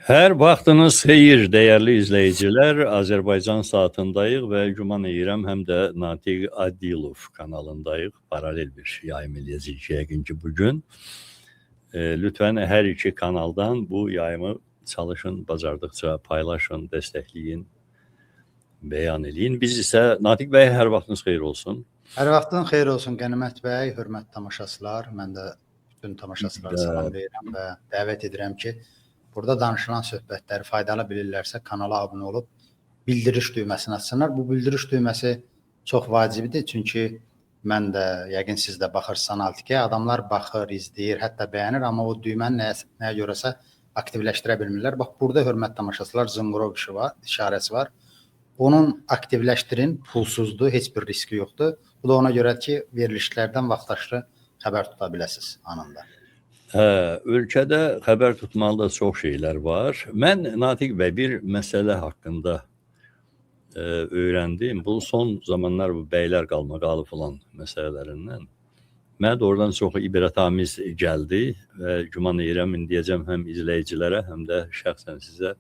Hər vaxtınız xeyir, dəyərli izləyicilər. Azərbaycan saatındayıq və güman edirəm həm də Natiq Adilov kanalındayıq. Paralel bir yayım eləyəcəyik yəqin ki bugün. Lütfən hər iki kanaldan bu yayımı çalışın, bacardıqca paylaşın, dəstəkləyin, bəyan eləyin. Biz isə Natiq bəy hər vaxtınız xeyir olsun. Hər vaxtın xeyir olsun Qənimət bəy, hörmətli tamaşaçılar. Mən də bütün tamaşaçılara salam verirəm və dəvət edirəm ki, burada danışılan söhbətləri faydalı bilirlərsə kanala abunə olub bildiriş düyməsini açsınlar. Bu bildiriş düyməsi çox vacibdir, çünki mən də yəqin siz də baxırsınız analitikə, adamlar baxır, izləyir, hətta bəyənir, amma o düyməni nəyə görəsə aktivləşdirə bilmirlər. Bax burada hörmətli tamaşaçılar zınqrov işarəsi var. Onun aktivləşdirin, pulsuzdur, heç bir riski yoxdur. Bu da ona görə ki, verilişlərdən vaxtaşırı xəbər tuta biləsiniz anında. Ölkədə xəbər tutmalı da çox şeylər var. Mən Natiq bəy bir məsələ haqqında öyrəndim. Bu son zamanlar bu bəylər qalmaqalı falan məsələlərindən. Mən də oradan çox ibrətamiz gəldi və güman edirəm indiyəcəm həm izləyicilərə, həm də şəxsən sizə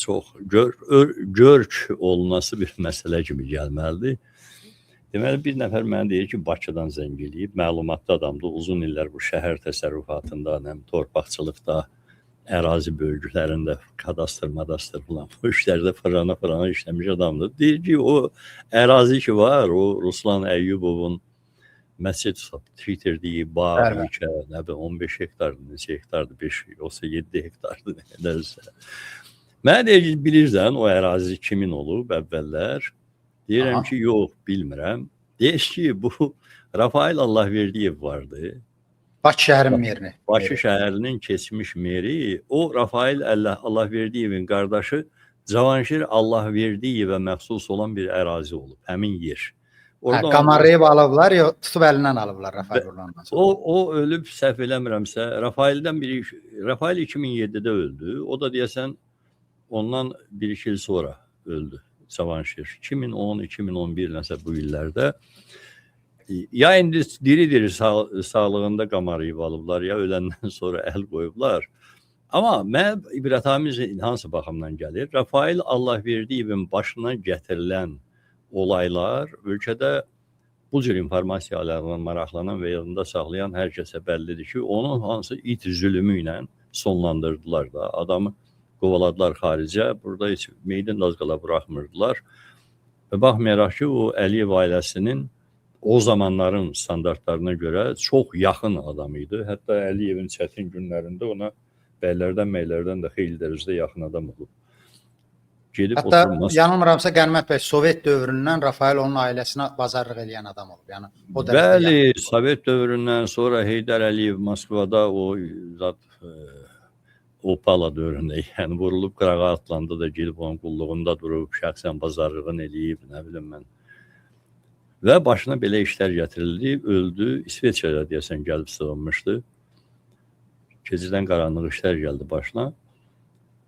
çox görk olunası bir məsələ kimi gəlməlidir. Deməli, bir nəfər mənə deyir ki, Bakıdan zəng eləyib, məlumatlı adamdır, uzun illər bu şəhər təsərrüfatında, həm torpaqçılıqda, ərazi bölgülərində kadastr falan, bu işlərdə fırana işləmiş adamdır. Deyir ki, o ərazi ki var, o Ruslan Əyyubovun məscid bitirdiyi bağ, ilkə, 15 hektardır, neçə hektardır, 5, yoxsa 7 hektardır, nə qədərsə. Mənə deyir ki, bilirsən, o ərazi kimin olub əvvəllər? Deyirəm ki, yox, bilmirəm. Deyir ki, bu Rafael Allahverdiyev vardı. Bakı şəhərinin merini. Bakı şəhərinin keçmiş meri. O Rafael Allahverdiyevin qardaşı Cavanşir Allahverdiyevə məxsus olan bir ərazi olub, həmin yer. Qamarlayıb alıblar, yox, tutub əlindən alıblar Rafael olandan sonra. O ölüb, səhv eləmirəmsə, Rafael 2007-də öldü. O da deyəsən ondan 1-2 il sonra öldü. Cavanşir 2010-2011 nəsə bu illərdə ya indi diri sağlığında qamarayıb alıblar, ya öləndən sonra əl qoyublar. Amma mən ibrətamiz hansı baxımdan gəlir? Rafael Allahverdiyevin başına gətirilən olaylar ölkədə bu cür informasiyalarla maraqlanan və yanında saxlayan hər kəsə bəllidir ki, onun hansı it zülümü ilə sonlandırdılar da, adamı qovaladılar xaricə, burada heç meydan dazqala buraxmırdılar. Və baxmayaraq ki, o Əliyev ailəsinin o zamanların standartlarına görə çox yaxın adam idi. Hətta Əliyevin çətin günlərində ona bəylərdən də xeyli dərəcədə yaxın adam olub. Hətta yanılmıramsa Qənimət bəy, Sovet dövründən Rafael onun ailəsinə bazarlıq eləyən adam olub. Yəni o bəli, Sovet dövründən sonra Heydər Əliyev Moskvada o zat Opala dövründə, yəni vurulub qırağa atlandı da gelib onun qulluğunda durub, şəxsən bazarlığını eləyib, nə bilim mən. Və başına belə işlər gətirildi, öldü, İsveçrədə deyəsən gəlib sığınmışdı. Gecədən qaranlıq işlər gəldi başına.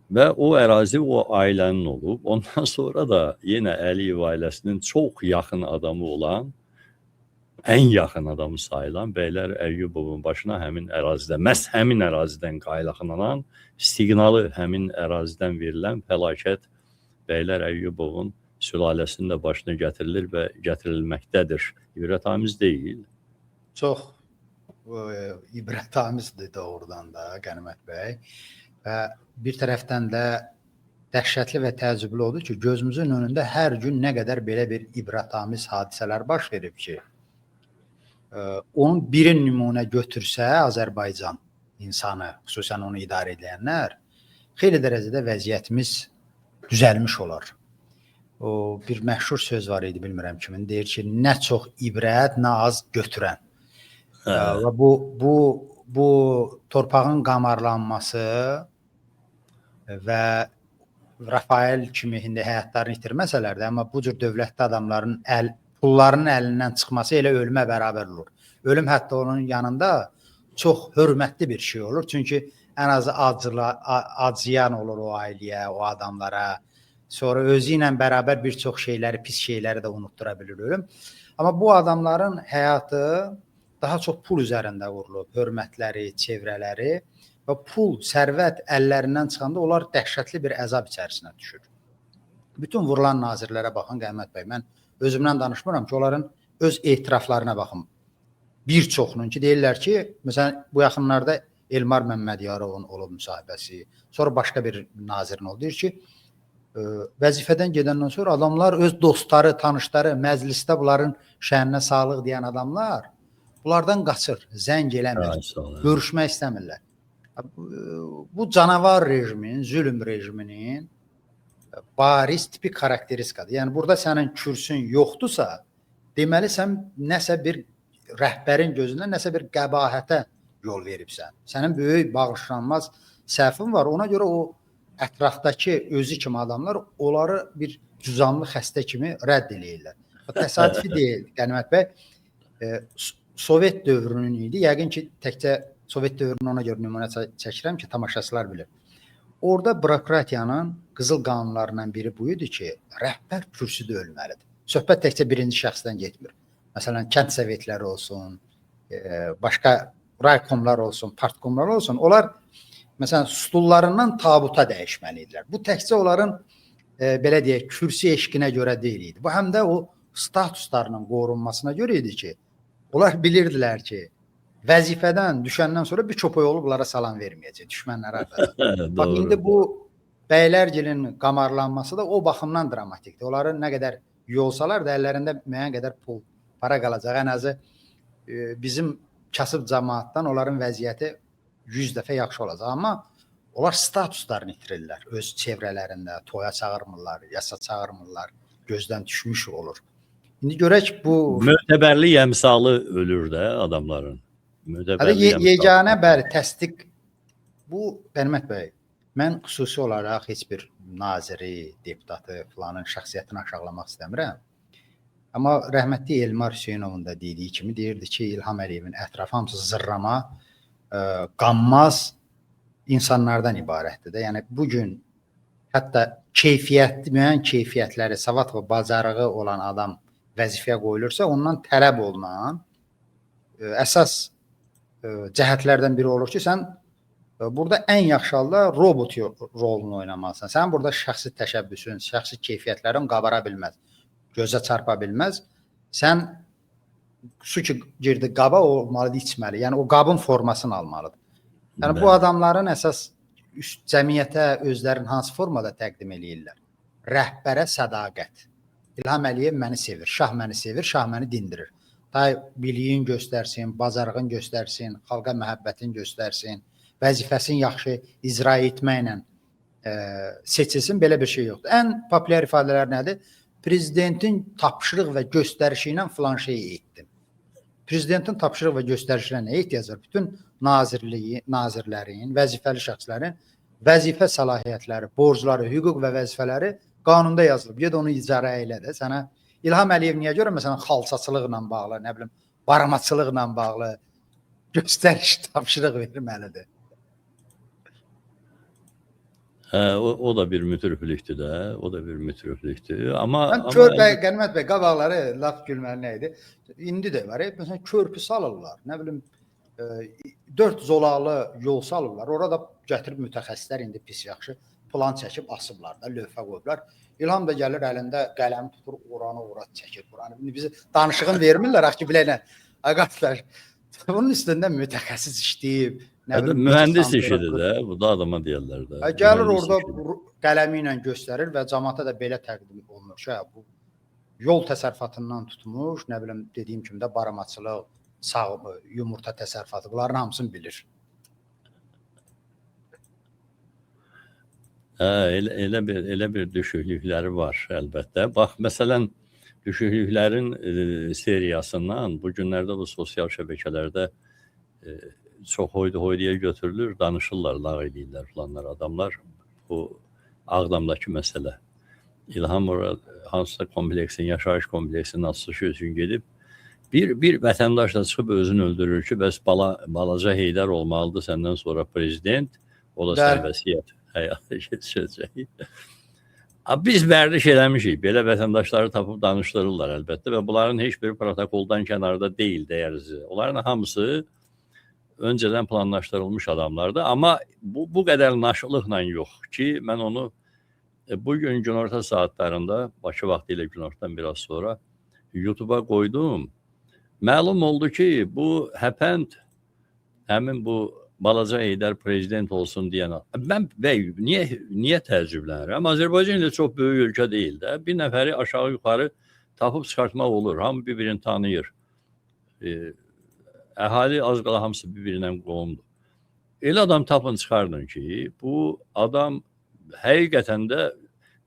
Və o ərazi o ailənin olub. Ondan sonra da yenə Əliyev ailəsinin çox yaxın adamı olan, ən yaxın adamı sayılan Bəylər Əyyubovun başına həmin ərazidə, məhz həmin ərazidən qaynaqlanan, siqnalı həmin ərazidən verilən fəlakət Bəylər Əyyubovun sülaləsinin də başına gətirilir və gətirilməkdədir. İbrətamiz deyil. Çox ibrətamizdir doğrudan da Qənimət bəy. Və bir tərəfdən də dəhşətli və təəccüblü odur ki, gözümüzün önündə hər gün nə qədər belə bir ibrətamiz hadisələr baş verib ki, onun birin nümunə götürsə Azərbaycan insanı, xüsusən onu idarə edənlər, xeyli dərəcədə vəziyyətimiz düzəlmiş olar. O bir məşhur söz var idi, bilmirəm kimin, deyir ki, nə çox ibrət, nə az götürən. Və bu torpağın qamarlanması və Rafael kimi indi həyatlarını itirməsələr də, amma bu cür dövlətli adamların pullarının əlindən çıxması elə ölümə bərabər olur. Ölüm hətta onun yanında çox hörmətli bir şey olur. Çünki ən azı acıyan olur o ailəyə, o adamlara. Sonra özü ilə bərabər bir çox şeyləri, pis şeyləri də unutdura bilir ölüm. Amma bu adamların həyatı daha çox pul üzərində qurulub, hörmətləri, çevrələri və pul, sərvət əllərindən çıxanda onlar dəhşətli bir əzab içərisinə düşür. Bütün vurulan nazirlərə baxın Qəmmət bəy. Mən özümdən danışmıram ki, onların öz etiraflarına baxın. Bir çoxunun ki, deyirlər ki, məsələn, bu yaxınlarda Elmar Məmmədiyarovun olub müsahibəsi, sonra başqa bir nazirin oldu. Deyir ki, vəzifədən gedəndən sonra adamlar öz dostları, tanışları, məclisdə bunların şəhərinə sağlıq deyən adamlar bunlardan qaçır, zəng eləmir, görüşmək istəmirlər. Bu canavar rejimin, zülm rejiminin bariz tipik xarakteristikadır. Yəni, burada sənin kürsün yoxdursa, deməli, sən nəsə bir rəhbərin gözündə nəsə bir qəbahətə yol veribsən. Sənin böyük bağışlanmaz səhvin var. Ona görə o ətrafdakı özü kimi adamlar onları bir cüzamlı xəstə kimi rədd eləyirlər. Təsadüfi deyil, Qənimat bəy. Sovet dövrünün idi. Yəqin ki, təkcə Sovet dövrünü ona görə nümunə çəkirəm ki, tamaşaçılar bilir. Orada bürokratiyanın qızıl qanunlarından biri bu idi ki, rəhbər kürsüdə ölməlidir. Söhbət təkcə birinci şəxsdən getmir. Məsələn, kənd sovetləri olsun, başqa raykomlar olsun, partkomlar olsun. Onlar, məsələn, stullarından tabuta dəyişməlidirlər. Bu təkcə onların, belə deyək, kürsü eşqinə görə deyil idi. Bu, həm də o statuslarının qorunmasına görə idi ki, onlar bilirdilər ki, vəzifədən düşəndən sonra bir çöpək olub onlara salam verməyəcək, düşmənlərə arasında. Bax, indi bu bəylərgilin qamarlanması da o baxımdan dramatikdir. Onları nə qədər yolsalar da əllərində müəyyən qədər pul, para qalacaq. Ən azı bizim kasıb cəmaatdan onların vəziyyəti 100 dəfə yaxşı olacaq. Amma onlar statuslarını itirirlər. Öz çevrələrində toya çağırmırlar, yasa çağırmırlar, gözdən düşmüş olur. İndi görək bu... Mötəbərli əmsalı ölür də adamların. Yeganə bəli, təsdiq. Bu, Qənimat bəy, mən xüsusi olaraq heç bir naziri, deputatı filanın şəxsiyyətini aşağılamaq istəmirəm. Amma rəhmətli Elmar Hüseynovun da dediyi kimi deyirdi ki, İlham Əliyevin ətrafı hamısı zırrama, qanmaz insanlardan ibarətdir də. Yəni, bugün hətta müəyyən keyfiyyətləri, savad və bacarığı olan adam vəzifəyə qoyulursa, ondan tələb olunan əsas cəhətlərdən biri olur ki, sən burada ən yaxşı halda robot rolunu oynamalısan. Sən burada şəxsi təşəbbüsün, şəxsi keyfiyyətlərin qabara bilməz, gözə çarpa bilməz. Sən su ki girdi qaba olmalıdır, içməli. Yəni o qabın formasını almalıdır. Yəni bu adamların əsas cəmiyyətə özlərini hansı formada təqdim eləyirlər? Rəhbərə sədaqət. İlham Əliyev məni sevir, şah məni sevir, şah məni dindirir. Tay biliyin göstərsin, bacarığın göstərsin, xalqa məhəbbətin göstərsin, vəzifəsini yaxşı icra etməklə seçilsin, belə bir şey yoxdur. Ən populyar ifadələr nədir? Prezidentin tapşırıq və göstərişi ilə filan şeyi etdim. Prezidentin tapşırıq və göstərişinə nə ehtiyac var? Bütün nazirlərin, vəzifəli şəxslərin vəzifə səlahiyyətləri, borcları, hüquq və vəzifələri qanunda yazılıb. Ged onu icra elə də. Sənə İlham Əliyev niyə görə məsələn xalçaçılıqla bağlı, nə bilim, baramaçılıqla bağlı göstəriş tapşırıq verməlidir? O da bir mütürflükdür də, o da bir mütürflükdür. Amma Qənimat bəy, qabaqları laf gülməli nə idi? İndi də var, məsələn körpü salırlar, nə bilim 4 zolaqlı yol salırlar. Orada gətirib mütəxəssislər indi pis yaxşı plan çəkib asıblar da, lövhə qoyublar. İlham da gəlir əlində qələmi tutur, oranı ora çəkir. İndi bizi danışığın vermirlər, ki biləylə. Qardaşlar, bunun üstündə mütəxəssis işləyib. Mühəndis işidir də, bu da adama deyirlər də. Gəlir orada qələmi ilə göstərir və cəmaata da belə təqdim olunur ki, bu yol təsərrüfatından tutmuş, nə bilim dediyim kimi də baramaçılıq, yumurta təsərrüfatı, bunların hamısını bilir. Elə bir düşüklükləri var əlbəttə. Bax, məsələn, düşüklüklərin seriyasından bu günlərdə bu sosial şəbəkələrdə çox hoyduya götürülür, danışırlar, lağ edirlər filanlar adamlar. Bu Ağdamdakı məsələ. İlham hansısa kompleksin, yaşayış kompleksinin açılışı üçün gedib, bir vətəndaş da çıxıb özünü öldürür ki, bəs balaca Heydər olmalıdır səndən sonra prezident, o da sərbəstiyyət həyata keçəcək. Biz vərdiş eləmişik, belə vətəndaşları tapıb danışdırırlar əlbəttə və bunların heç bir protokoldan kənarda deyil, dəyərsiz. Onların hamısı önceden planlaşdırılmış adamlardı. Amma bu qədər naşılıqla yox ki, mən onu bugün günorta saatlarında, Bakı vaxtı ilə günortadan biraz sonra YouTube'a qoydum. Məlum oldu ki, bu həpənd həmin bu Balaca Heydər prezident olsun deyən. Mən bəy, niyə təəccüblənirəm? Azərbaycan ilə çox böyük ölkə deyil də. Bir nəfəri aşağı yuxarı tapıb çıxartmaq olur. Hamı bir-birini tanıyır. Əhali az qala hamısı bir-birindən qohumdur. Elə adam tapın çıxardın ki, bu adam həqiqətən də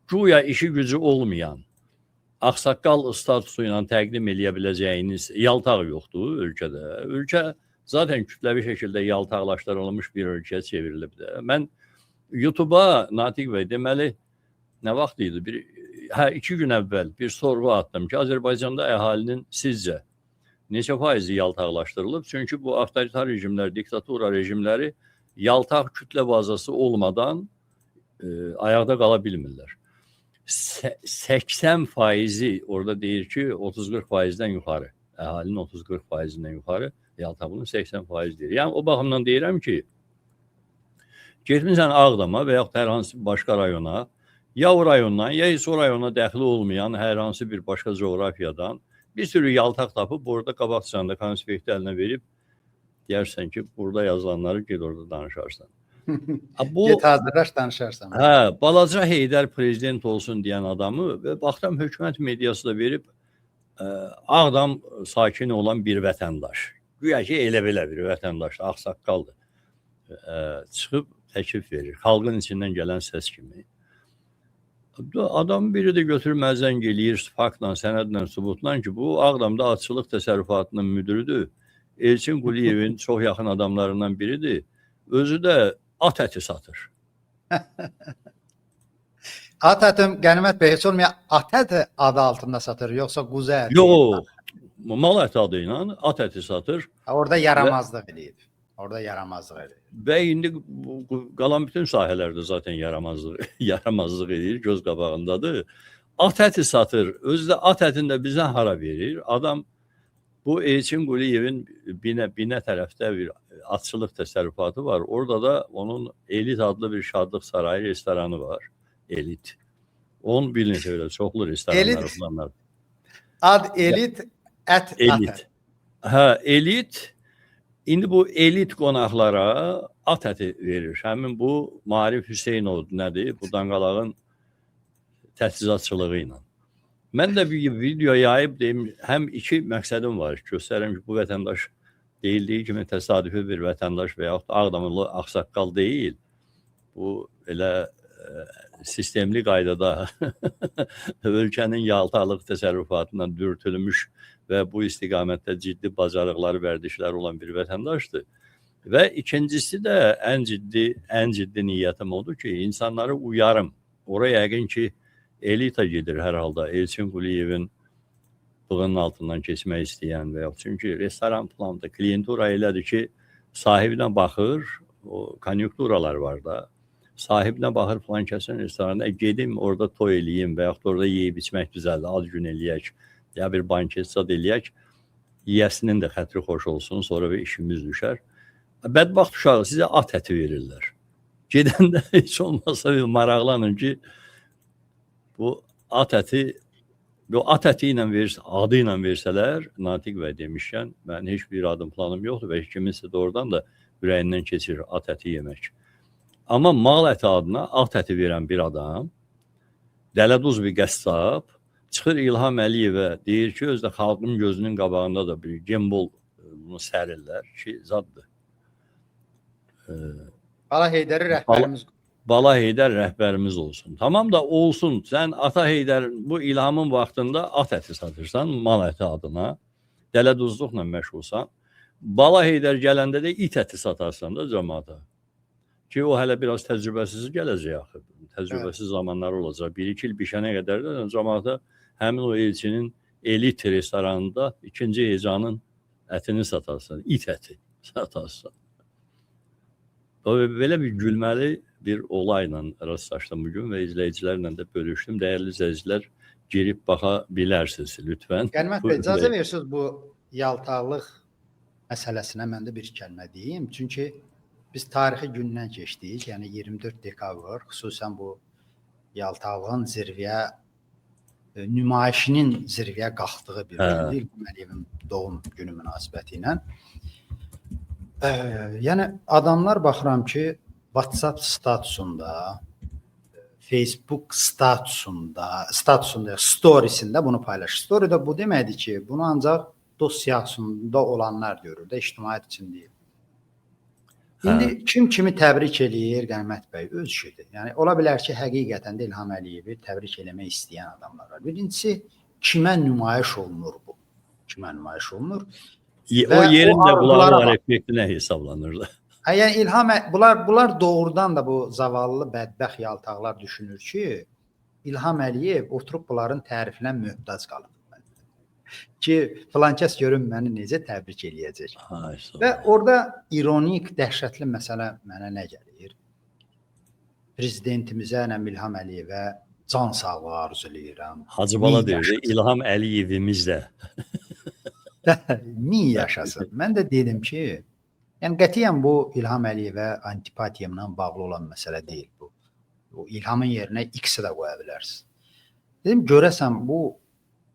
güya işi gücü olmayan, ağsaqqal statusu ilə təqdim eləyə biləcəyiniz yaltaq yoxdur ölkədə. Ölkə zaten kütləvi şəkildə yaltaqlaşdırılmış bir ölkəyə çevrilib də. Mən YouTube'a Natiq bəy deməli nə vaxt idi? 2 gün əvvəl bir sorğu atdım ki, Azərbaycanda əhalinin sizcə neçə faizi yaltaqlaşdırılıb? Çünki bu avtoritar rejimlər, diktatura rejimləri yaltaq kütlə bazası olmadan ayaqda qala bilmirlər. 80% orada deyir ki, 30-40%-dən yuxarı, əhalinin 30-40%-dən yuxarı yaltaqlığın 80% deyir. Yəni o baxımdan deyirəm ki, getmirsən Ağdama və yaxud hər hansı başqa rayona, ya o rayondan, ya heç o rayona dəxli olmayan hər hansı bir başqa coğrafiyadan bir sürü yaltaq tapıb burada qabaqçanda konspekti əlinə verib deyərsən ki, burada yazılanları ged orada danışarsan. Get hazırlaş danışarsan. Hə, Balaca Heydər prezident olsun deyən adamı və baxdım hökumət mediası da verib Ağdam sakini olan bir vətəndaş. Güya ki, elə belə bir vətəndaş, ağsaqqaldır. Çıxıb təklif verir. Xalqın içindən gələn səs kimi. Adam biri də götürüb məzəng eləyir faktla, sənədlə, subutla ki, bu Ağdamda atçılıq təsərrüfatının müdürüdür. Elçin Quliyevin çox yaxın adamlarından biridir. Özü də at əti satır. At ətim, Qənimət bəy, heç olmayan at əti adı altında satır, yoxsa quzu əti? Yox, mal əti adı ilə at əti satır. Orada yaramazlıq edib. Orada yaramazlıq edib. Və indi qalan bütün sahələrdə zaten yaramazlıq edir, göz qabağındadır. At əti satır, özü də at ətini də bizə hara verir? Adam bu Elçin Quliyevin Binə tərəfdə bir atçılıq təsərrüfatı var. Orada da onun Elit adlı bir şadlıq sarayı restoranı var. Elit. Onun bir neçə belə çoxlu restoranları planlar. Ad Elit, ət Elit. Hə, Elit. İndi bu elit qonaqlara at əti verir. Həmin bu Marif Hüseynov nədir? Bu danqalağın təchizatçılığı ilə. Mən də bir video yayıb deyim, həm iki məqsədim var. Göstərirəm ki, bu vətəndaş deyildiyi kimi təsadüfi bir vətəndaş və yaxud Ağdamlı ağsaqqal deyil. Bu elə sistemli qaydada ölkənin yaltaqlıq təsərrüfatından dürtülmüş və bu istiqamətdə ciddi bacarıqları, vərdişləri olan bir vətəndaşdır. Və ikincisi də ən ciddi niyyətim odur ki, insanları uyarım. Oraya yəqin ki, elita gedir hər halda. Elçin Quliyevin bığının altından keçmək istəyən və yox. Çünki restoran planında klientura elədir ki, sahibinə baxır, o konjunkturalar var da. Sahibinə baxır falan kəsin restoranda, gedim orada toy eləyim və yaxud orada yeyib içmək düzəldir, ad gün eləyək, ya bir banket zad eləyək, yiyəsinin də xətri xoş olsun, sonra bir işimiz düşər. Bədbaxt uşağı sizə at əti verirlər. Gedəndə heç olmasa bir maraqlanın ki, bu at əti ilə adı ilə versələr, Natiq bəy demişkən, mən heç bir adım planım yoxdur və kiminsə doğrudan da ürəyindən keçir at əti yemək. Amma mal əti adına at əti verən bir adam, dələduz bir qəssab, çıxır İlham Əliyevə deyir ki, özdə xalqın gözünün qabağında da bir gembol bunu sərirlər ki, zaddır. Bala Heydəri rəhbərimiz. Bala Heydər rəhbərimiz olsun. Tamam da olsun. Sən Ata Heydər bu İlhamın vaxtında at əti satırsan, mal əti adına, dələduzluqla məşğulsan. Bala Heydər gələndə də it əti satarsan da cəmaata. Ki o hələ biraz təcrübəsiz gələcək axı. Təcrübəsiz zamanlar olacaq. 1-2 il bişənə qədər də cəmaata həmin o elçinin elit restoranında ikinci heyecanın ətini satarsan, it əti satarsan. Belə bir gülməli bir olayla rastlaşdım bugün və izləyicilərlə də bölüşdüm. Dəyərli izləyicilər, girib baxa bilərsiniz lütfən. Qənimət bəy, icazə verirsiniz bu yaltaqlıq məsələsinə mən də bir kəlmə deyim. Çünki biz tarixi gündən keçdik. Yəni 24 dekabr xüsusən bu Yaltağın zirvəyə nümayişinin zirvəyə qalxdığı bir gündür. İlham Əliyevin doğum günü münasibəti ilə. Yəni adamlar baxıram ki, WhatsApp statusunda, Facebook statusunda, storiesində bunu paylaşır. Storydə bu deməkdir ki, bunu ancaq dost siyasətində olanlar görür də, ictimaiyyət üçün deyil. İndi kim kimi təbrik eləyir Qənimət bəy öz işidir. Yəni ola bilər ki, həqiqətən də İlham Əliyevi təbrik eləmək istəyən adamlar var. Birincisi, kimə nümayiş olunur bu? Kimə nümayiş olunur? O yerində bunların var effektinə hesablanır da. Yəni İlham bunlar doğrudan da bu zavallı bədbəxt yaltaqlar düşünür ki, İlham Əliyev oturub bunların tərifinə möhtac qalıb. Ki filan kəs görün məni necə təbrik eləyəcək. Və orada ironik, dəhşətli məsələ mənə nə gəlir? Prezidentimizə, İlham Əliyevə can sağlığı arzulayıram. Hacı Bala deyirdi, İlham Əliyevimiz də. Min yaşasın. Mən də dedim ki, yəni qətiyyən bu İlham Əliyevə antipatiyamla bağlı olan məsələ deyil bu. O İlhamın yerinə X-i də qoya bilərsiniz. Dedim, görəsən bu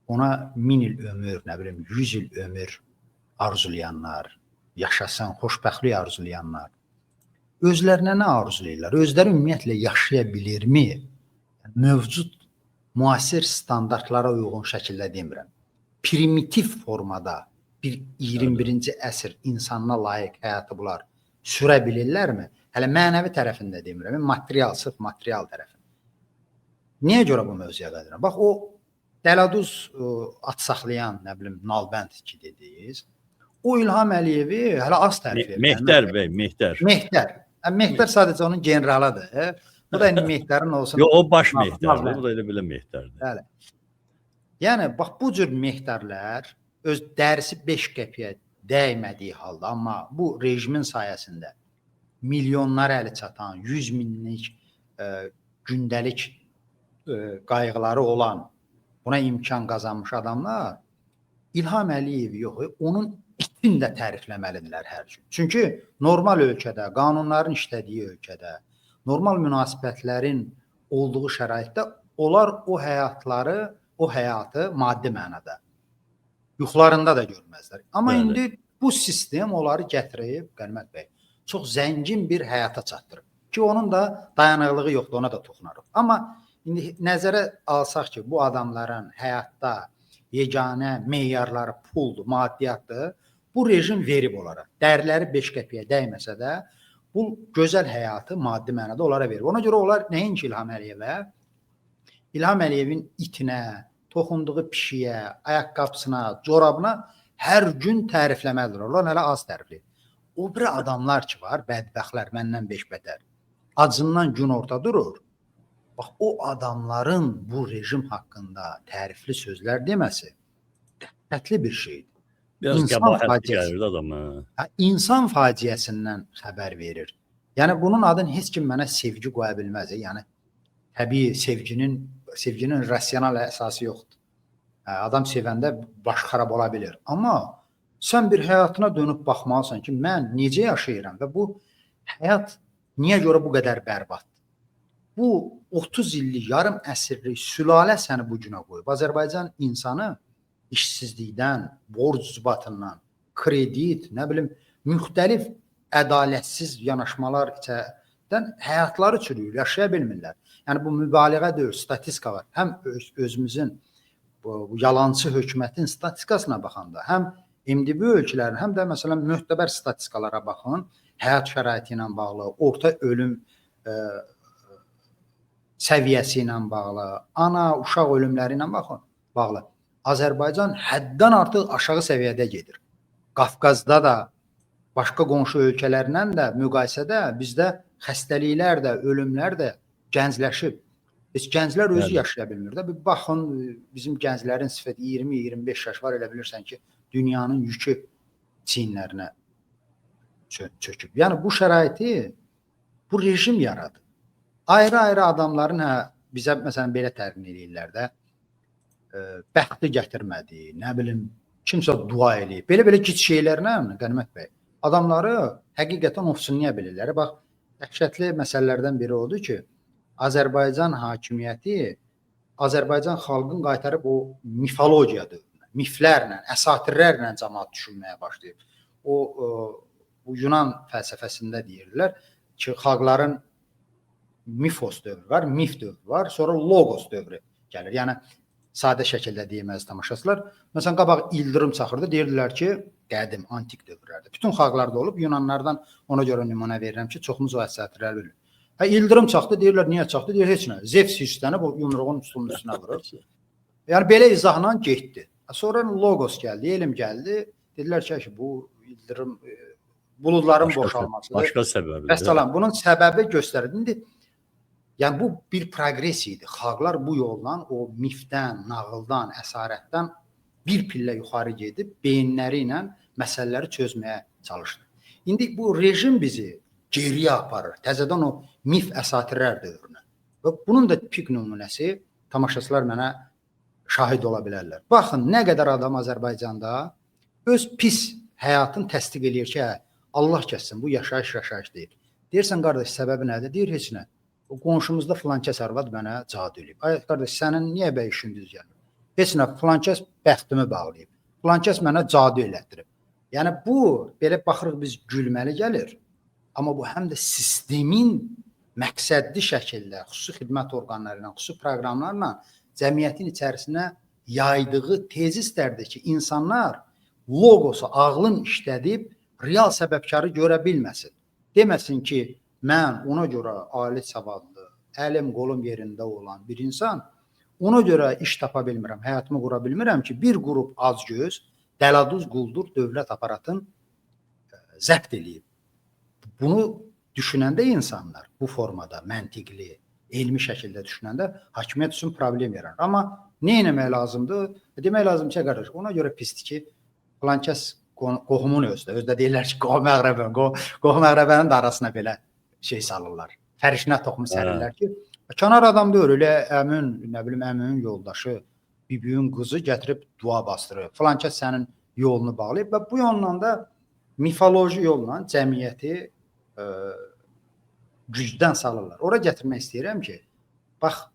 ona 1000 il ömür, nə bilim 100 il ömür arzulayanlar, yaşasan, xoşbəxtlik arzulayanlar özlərinə nə arzulayırlar? Özləri ümumiyyətlə yaşaya bilirmi? Mövcud müasir standartlara uyğun şəkildə demirəm. Primitiv formada bir 21-ci əsr insanına layiq həyatı bunlar sürə bilirlərmi? Hələ mənəvi tərəfində demirəm, material, sırf material tərəfində. Niyə görə bu mövzuya qadıram? Bax, o Dələduz at saxlayan, nə bilim, nalbənd ki dediniz, o İlham Əliyevi hələ az tərif edir. Mehdər bəy, Mehdər. Mehdər sadəcə onun generalıdır. Bu da indi Mehdərin olsun. Yox, o baş Mehdərdir, bu da elə belə Mehdərdir. Bəli. Yəni, bax, bu cür Mehdərlər öz dərisi 5 qəpiyə dəymədiyi halda, amma bu rejimin sayəsində milyonlar əli çatan, 100 minlik gündəlik qayğıları olan, buna imkan qazanmış adamlar İlham Əliyev yox, onun itini də tərifləməlidirlər hər gün. Çünki normal ölkədə, qanunların işlədiyi ölkədə, normal münasibətlərin olduğu şəraitdə onlar o həyatı maddi mənada yuxularında da görməzlər. Amma indi bu sistem onları gətirib, Qənimət bəy, çox zəngin bir həyata çatdırıb. Ki onun da dayanıqlığı yoxdur, ona da toxunarıq. Amma İndi nəzərə alsaq ki, bu adamların həyatda yeganə meyarları puldur, maddiyyatdır, bu rejim verib onlara. Dərləri 5 qəpiyə dəyməsə də, bu gözəl həyatı maddi mənada onlara verib. Ona görə onlar nəinki İlham Əliyevə, İlham Əliyevin itinə, toxunduğu pişiyə, ayaqqabısına, corabına hər gün tərifləməlidir. Onlar hələ az tərifləyir. O bir adamlar ki var, bədbəxtlər, məndən 5 bədər, acından gün orta durur. Bax, o adamların bu rejim haqqında tərifli sözlər deməsi dəhşətli bir şeydir. Biraz qəbahətli gəlir adama. İnsan faciəsindən xəbər verir. Yəni, bunun adını heç kim mənə sevgi qoya bilməz. Yəni, təbii sevginin rasional əsası yoxdur. Adam sevəndə baş xarab ola bilir. Amma sən bir həyatına dönüb baxmalısan ki, mən necə yaşayıram və bu həyat niyə görə bu qədər bərbaddır? Bu 30 illik, yarım əsrlik sülalə səni bu günə qoyub. Azərbaycan insanı işsizlikdən, borc zübatından, kredit, nə bilim, müxtəlif ədalətsiz yanaşmalar içərindən həyatları çürüyür, yaşaya bilmirlər. Yəni, bu mübaliğə deyil, statistika var. Həm özümüzün bu yalancı hökumətin statistikasına baxanda, həm MDB ölkələrin, həm də məsələn möhtəbər statistikalara baxın, həyat şəraiti ilə bağlı, orta ölüm səviyyəsi ilə bağlı, ana, uşaq ölümləri ilə bağlı. Azərbaycan həddən artıq aşağı səviyyədə gedir. Qafqazda da, başqa qonşu ölkələrlə də müqayisədə bizdə xəstəliklər də, ölümlər də gəncləşib. Heç gənclər özü yaşaya bilmir də. Bir baxın, bizim gənclərin sifəti 20-25 yaş var, elə bilirsən ki, dünyanın yükü çiyinlərinə çöküb. Yəni, bu şəraiti bu rejim yaradı. Ayrı-ayrı adamların bizə məsələn belə təqdim edirlər də, bəxti gətirmədi, nə bilim, kimsə dua eləyib. Belə kiçik şeylərlə Qənimət bəy adamları həqiqətən ofsunlaya bilirlər. Bax, dəhşətli məsələlərdən biri odur ki, Azərbaycan hakimiyyəti Azərbaycan xalqını qaytarıb o mifologiya dövrünə, miflərlə, əsatirlərlə cəmaət düşünməyə başlayıb. Bu Yunan fəlsəfəsində deyirlər ki, xalqların mifos dövrü var, mif dövrü var, sonra logos dövrü gəlir. Yəni sadə şəkildə deyiməz tamaşaçılar. Məsələn, qabaq ildırım çaxırdı, deyirdilər ki, qədim, antik dövrlərdə. Bütün xalqlarda olub, Yunanlardan ona görə nümunə verirəm ki, çoxumuz o əsatirləri bilir. İldırım çaxdı, deyirlər, niyə çaxdı? Deyir, heç nə. Zevs hirslənib o yumruğun üstünün üstünə vurur. Yəni belə izahla getdi. Sonra logos gəldi, elm gəldi. Dedilər ki, bu ildırım buludların boşalmasıdır. Başqa səbəbidir. Vəssalam, bunun səbəbi göstərildi. Yəni bu bir progress idi. Xalqlar bu yolla o mifdən, nağıldan, əsarətdən bir pillə yuxarı gedib beyinləri ilə məsələləri çözməyə çalışdı. İndi bu rejim bizi geriyə aparır. Təzədən o mif əsatirlər dövrünə. Və bunun da pik nümunəsi tamaşaçılar mənə şahid ola bilərlər. Baxın, nə qədər adam Azərbaycanda öz pis həyatını təsdiq eləyir ki, Allah kəssin, bu yaşayış deyil. Deyirsən, qardaş, səbəbi nədir? Deyir, heç nə. O qonşumuzda filankəs arvad mənə cadu eləyib. Ay, qardaş, sənin niyə bəy işin düz gəlir? Heç nə, filankəs bəxtimi bağlayıb. Filankəs mənə cadu elətdirib. Yəni, bu, belə baxırıq biz gülməli gəlir. Amma bu həm də sistemin məqsədli şəkildə, xüsusi xidmət orqanları ilə, xüsusi proqramlarla cəmiyyətin içərisinə yaydığı tezislərdir ki, insanlar logosu ağlın işlədib real səbəbkarı görə bilməsin. Deməsin ki, mən ona görə ali savadlı, əlim qolum yerində olan bir insan, ona görə iş tapa bilmirəm, həyatımı qura bilmirəm ki, bir qrup azgöz, dəladuz quldur dövlət aparatın zəbt eləyib. Bunu düşünəndə insanlar bu formada, məntiqli, elmi şəkildə düşünəndə hakimiyyət üçün problem yarar. Amma nə etmək lazımdır? Demək lazım ki, qardaş, ona görə pisdir ki, filankəs qohumun özdə deyirlər ki, qohum-əqrəbənin də arasına belə şey salırlar. Fərişinə toxumu sərirlər ki, kənar adam deyir, elə əmin yoldaşı, bibiyin qızı gətirib dua bastırır. Filankəs sənin yolunu bağlayıb və bu yolla da mifoloji yolla cəmiyyəti gücdən salırlar. Ora gətirmək istəyirəm ki, bax,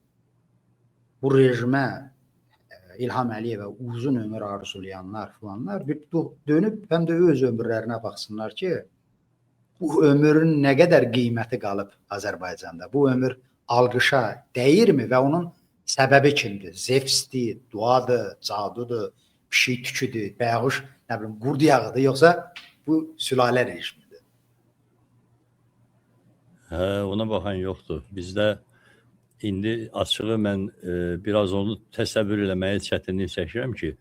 bu rejimə İlham Əliyevə uzun ömür arzulayanlar filanlar bir dönüb həm də öz ömürlərinə baxsınlar ki, bu ömrün nə qədər qiyməti qalıb Azərbaycanda. Bu ömür alqışa dəyirmi və onun səbəbi kimdir? Zevsdir, duadır, cadudur, pişik tüküdür, bəyaquş, nə bilim, qurd yağıdır, yoxsa bu sülalə rejimidir? Ona baxan yoxdur. Bizdə indi açığı mən biraz onu təsəvvür eləməyə çətinlik çəkirəm ki,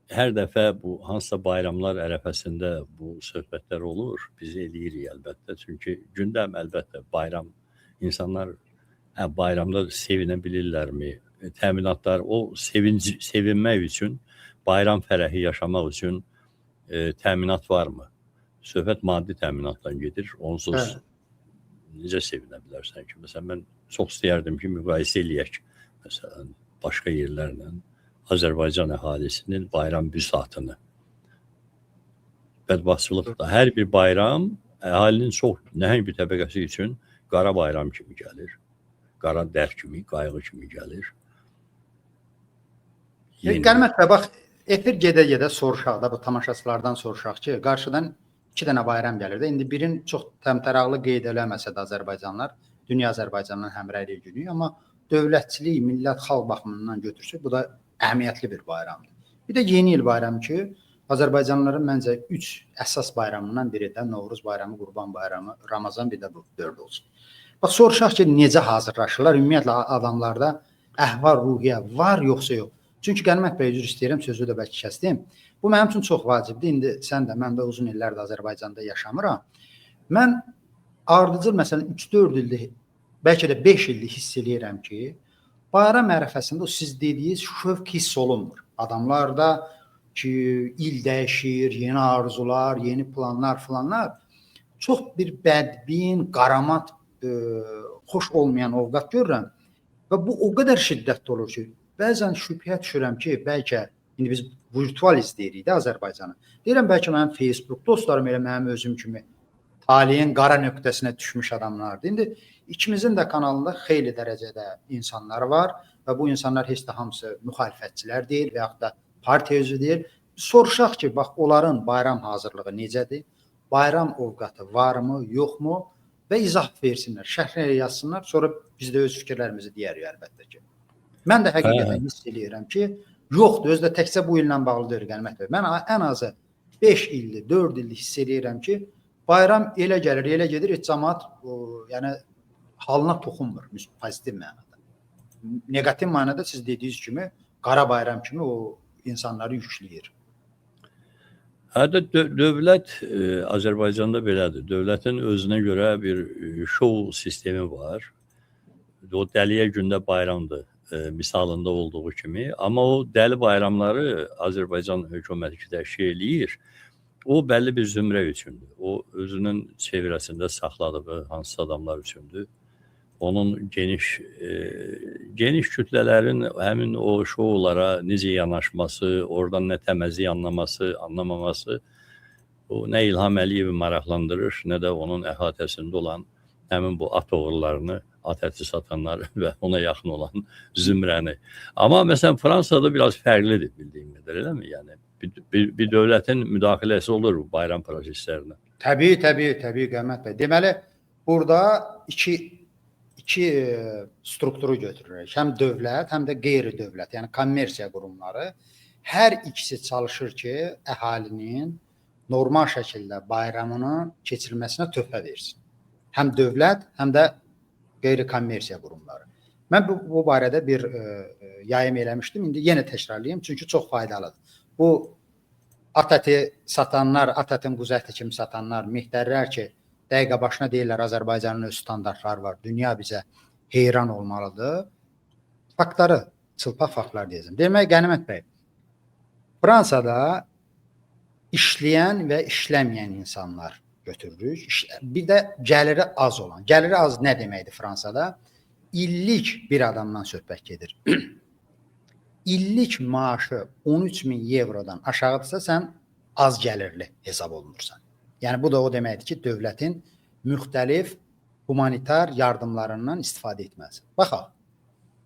hər dəfə bu hansısa bayramlar ərəfəsində bu söhbətlər olur, biz eləyirik əlbəttə. Çünki gündəm əlbəttə bayram, insanlar bayramda sevinə bilirlərmi? Təminatlar, o sevinmək üçün, bayram fərəhi yaşamaq üçün təminat varmı? Söhbət maddi təminatdan gedir, onsuz necə sevinə bilərsən ki? Məsələn, mən çox istəyərdim ki, müqayisə eləyək. Məsələn, başqa yerlərlə Azərbaycan əhalisinin bayram büsatını. Bədbaxtçılıqda hər bir bayram əhalinin çox nəhəng bir təbəqəsi üçün qara bayram kimi gəlir. Qara dərd kimi, qayğı kimi gəlir. Qənimət bəy, bax, efir gedə-gedə soruşaq da, bu tamaşaçılardan soruşaq ki, qarşıdan 2 dənə bayram gəlir də. İndi birin çox təmtəraqlı qeyd eləməsə də Azərbaycanlar, Dünya Azərbaycandan həmrəylik günü, amma dövlətçilik, millət, xalq baxımından götürsək, bu da əhəmiyyətli bir bayramdır. Bir də yeni il bayramı ki, Azərbaycanlıların məncə 3 əsas bayramından biri də Novruz bayramı, Qurban bayramı, Ramazan, bir də bu 4 olsun. Bax, soruşaq ki, necə hazırlaşırlar? Ümumiyyətlə adamlarda əhval-ruhiyyə var, yoxsa yox? Çünki Qənimət bəy, üzr istəyirəm, sözü də bəlkə kəsdim. Bu mənim üçün çox vacibdir. İndi sən də, mən də uzun illərdir Azərbaycanda yaşamıram. Mən ardıcıl, məsələn, 3-4 ildir, bəlkə də 5 ildir hiss eləyirəm ki, bayram ərəfəsində o siz dediyiniz şövq hiss olunmur. Adamlarda ki, il dəyişir, yeni arzular, yeni planlar filanlar, çox bir bədbin, qaramat, xoş olmayan ovqat görürəm və bu o qədər şiddətli olur ki, bəzən şübhəyə düşürəm ki, bəlkə İndi biz virtual izləyirik də Azərbaycanı. Deyirəm bəlkə mənim Facebook dostlarım elə mənim özüm kimi talihin qara nöqtəsinə düşmüş adamlardır. İndi ikimizin də kanalında xeyli dərəcədə insanlar var və bu insanlar heç də hamısı müxalifətçilər deyil və yaxud da partiya üzvü deyil. Soruşaq ki, bax onların bayram hazırlığı necədir? Bayram ovqatı varmı, yoxmu? Və izah versinlər, şərhlə yazsınlar. Sonra biz də öz fikirlərimizi deyərik əlbəttə ki. Mən də həqiqətən hiss edirəm ki, yoxdur. Özü də təkcə bu illə bağlı deyil Qənimət bəy. Mən ən azı 5 ildir, 4 ildir hiss edirəm ki, bayram elə gəlir, elə gedir, heç cəmaət yəni halına toxunmur pozitiv mənada. Neqativ mənada siz dediyiniz kimi qara bayram kimi o insanları yükləyir. Hətta dövlət Azərbaycanda belədir. Dövlətin özünə görə bir şou sistemi var. O dəliyə gündə bayramdır misalında olduğu kimi. Amma o dəli bayramları Azərbaycan hökuməti təşkil eləyir. O bəlli bir zümrə üçündür. O özünün çevrəsində saxladığı hansısa adamlar üçündür. Onun geniş kütlələrin həmin o şoulara necə yanaşması, oradan nə təməzi anlamaması o nə İlham Əliyevi maraqlandırır, nə də onun əhatəsində olan həmin bu at oğurlarını, at əti satanlar və ona yaxın olan zümrəni. Amma məsələn Fransada biraz fərqlidir bildiyim qədər, eləmi? Yəni bir dövlətin müdaxiləsi olur bu bayram proseslərinə. Təbii Qənimət bəy. Deməli, burada iki strukturu götürürük. Həm dövlət, həm də qeyri-dövlət, yəni kommersiya qurumları. Hər ikisi çalışır ki, əhalinin normal şəkildə bayramının keçirilməsinə töhfə versin. Həm dövlət, həm də qeyri-kommersiya qurumları. Mən bu barədə bir yayım eləmişdim. İndi yenə təkrarlayayım, çünki çox faydalıdır. Bu at əti satanlar, at ətin quzu əti kimi satanlar, mehdərlər ki, dəqiqə başına deyirlər Azərbaycanın öz standartları var. Dünya bizə heyran olmalıdır. Faktları, çılpaq faktlar deyəcəm. Demək, Qənimət bəy, Fransada işləyən və işləməyən insanlar götürürük. Bir də gəliri az olan. Gəliri az nə deməkdir Fransada? İllik bir adamdan söhbət gedir. İllik maaşı 13.000 eurodan aşağıdırsa sən az gəlirli hesab olunursan. Yəni bu da o deməkdir ki, dövlətin müxtəlif humanitar yardımlarından istifadə etməlisən. Baxaq,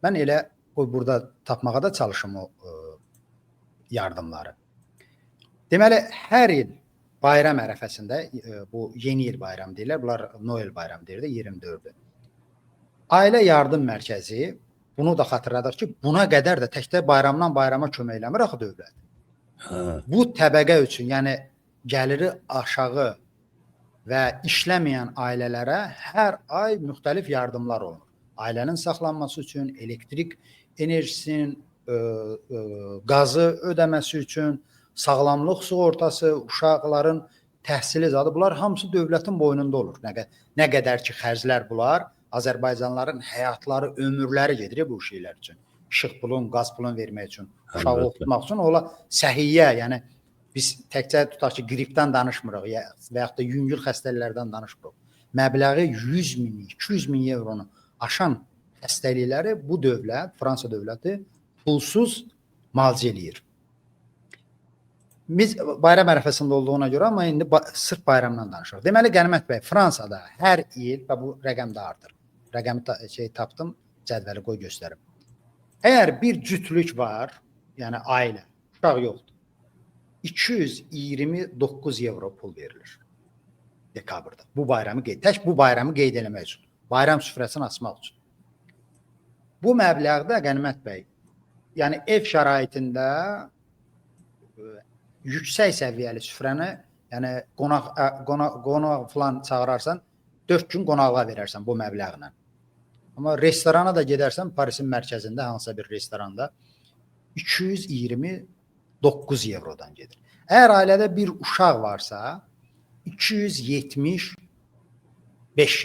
mən elə burada tapmağa da çalışım o yardımları. Deməli, hər il bayram ərəfəsində, bu yeni il bayramı deyirlər, bunlar Noel bayramı deyirlər, 24-dür. Ailə Yardım Mərkəzi bunu da xatırladır ki, buna qədər də təkdə bayramdan bayrama kömək eləmir axı dövlət. Bu təbəqə üçün, yəni gəliri aşağı və işləməyən ailələrə hər ay müxtəlif yardımlar olunur. Ailənin saxlanması üçün, elektrik enerjisinin, qazı ödəməsi üçün, sağlamlıq sığortası, uşaqların təhsili zadı, bunlar hamısı dövlətin boynunda olur. Nə qədər ki, xərclər bunlar, Azərbaycanlıların həyatları, ömürləri gedir bu şeylər üçün. İşıq pulun, qaz pulun vermək üçün, uşağı oxutmaq üçün, ola səhiyyə, yəni biz təkcə tutaq ki, qripdən danışmırıq və yaxud da yüngül xəstəliklərdən danışmırıq. Məbləği 100.000, 200.000 euronu aşan xəstəlikləri bu dövlət, Fransa dövləti pulsuz müalicə eləyir. Biz bayram ərəfəsində olduğuna görə, amma indi sırf bayramdan danışırıq. Deməli, Qənimət bəy, Fransada hər il, və bu rəqəm də artır. Rəqəmi tapdım, cədvəli qoy göstərim. Əgər bir cütlük var, yəni ailə, uşaq yoxdur, 229 euro pul verilir dekabrda. Bu bayramı tək bu bayramı qeyd eləmək üçün, bayram süfrəsini açmaq üçün. Bu məbləğdə Qənimət bəy, yəni ev şəraitində yüksək səviyyəli süfrəni, yəni qonaq falan çağırarsan, 4 gün qonaqlığa verərsən bu məbləğlə. Amma restorana da gedərsən, Parisin mərkəzində hansısa bir restoranda 229 eurodan gedir. Əgər ailədə bir uşaq varsa, 275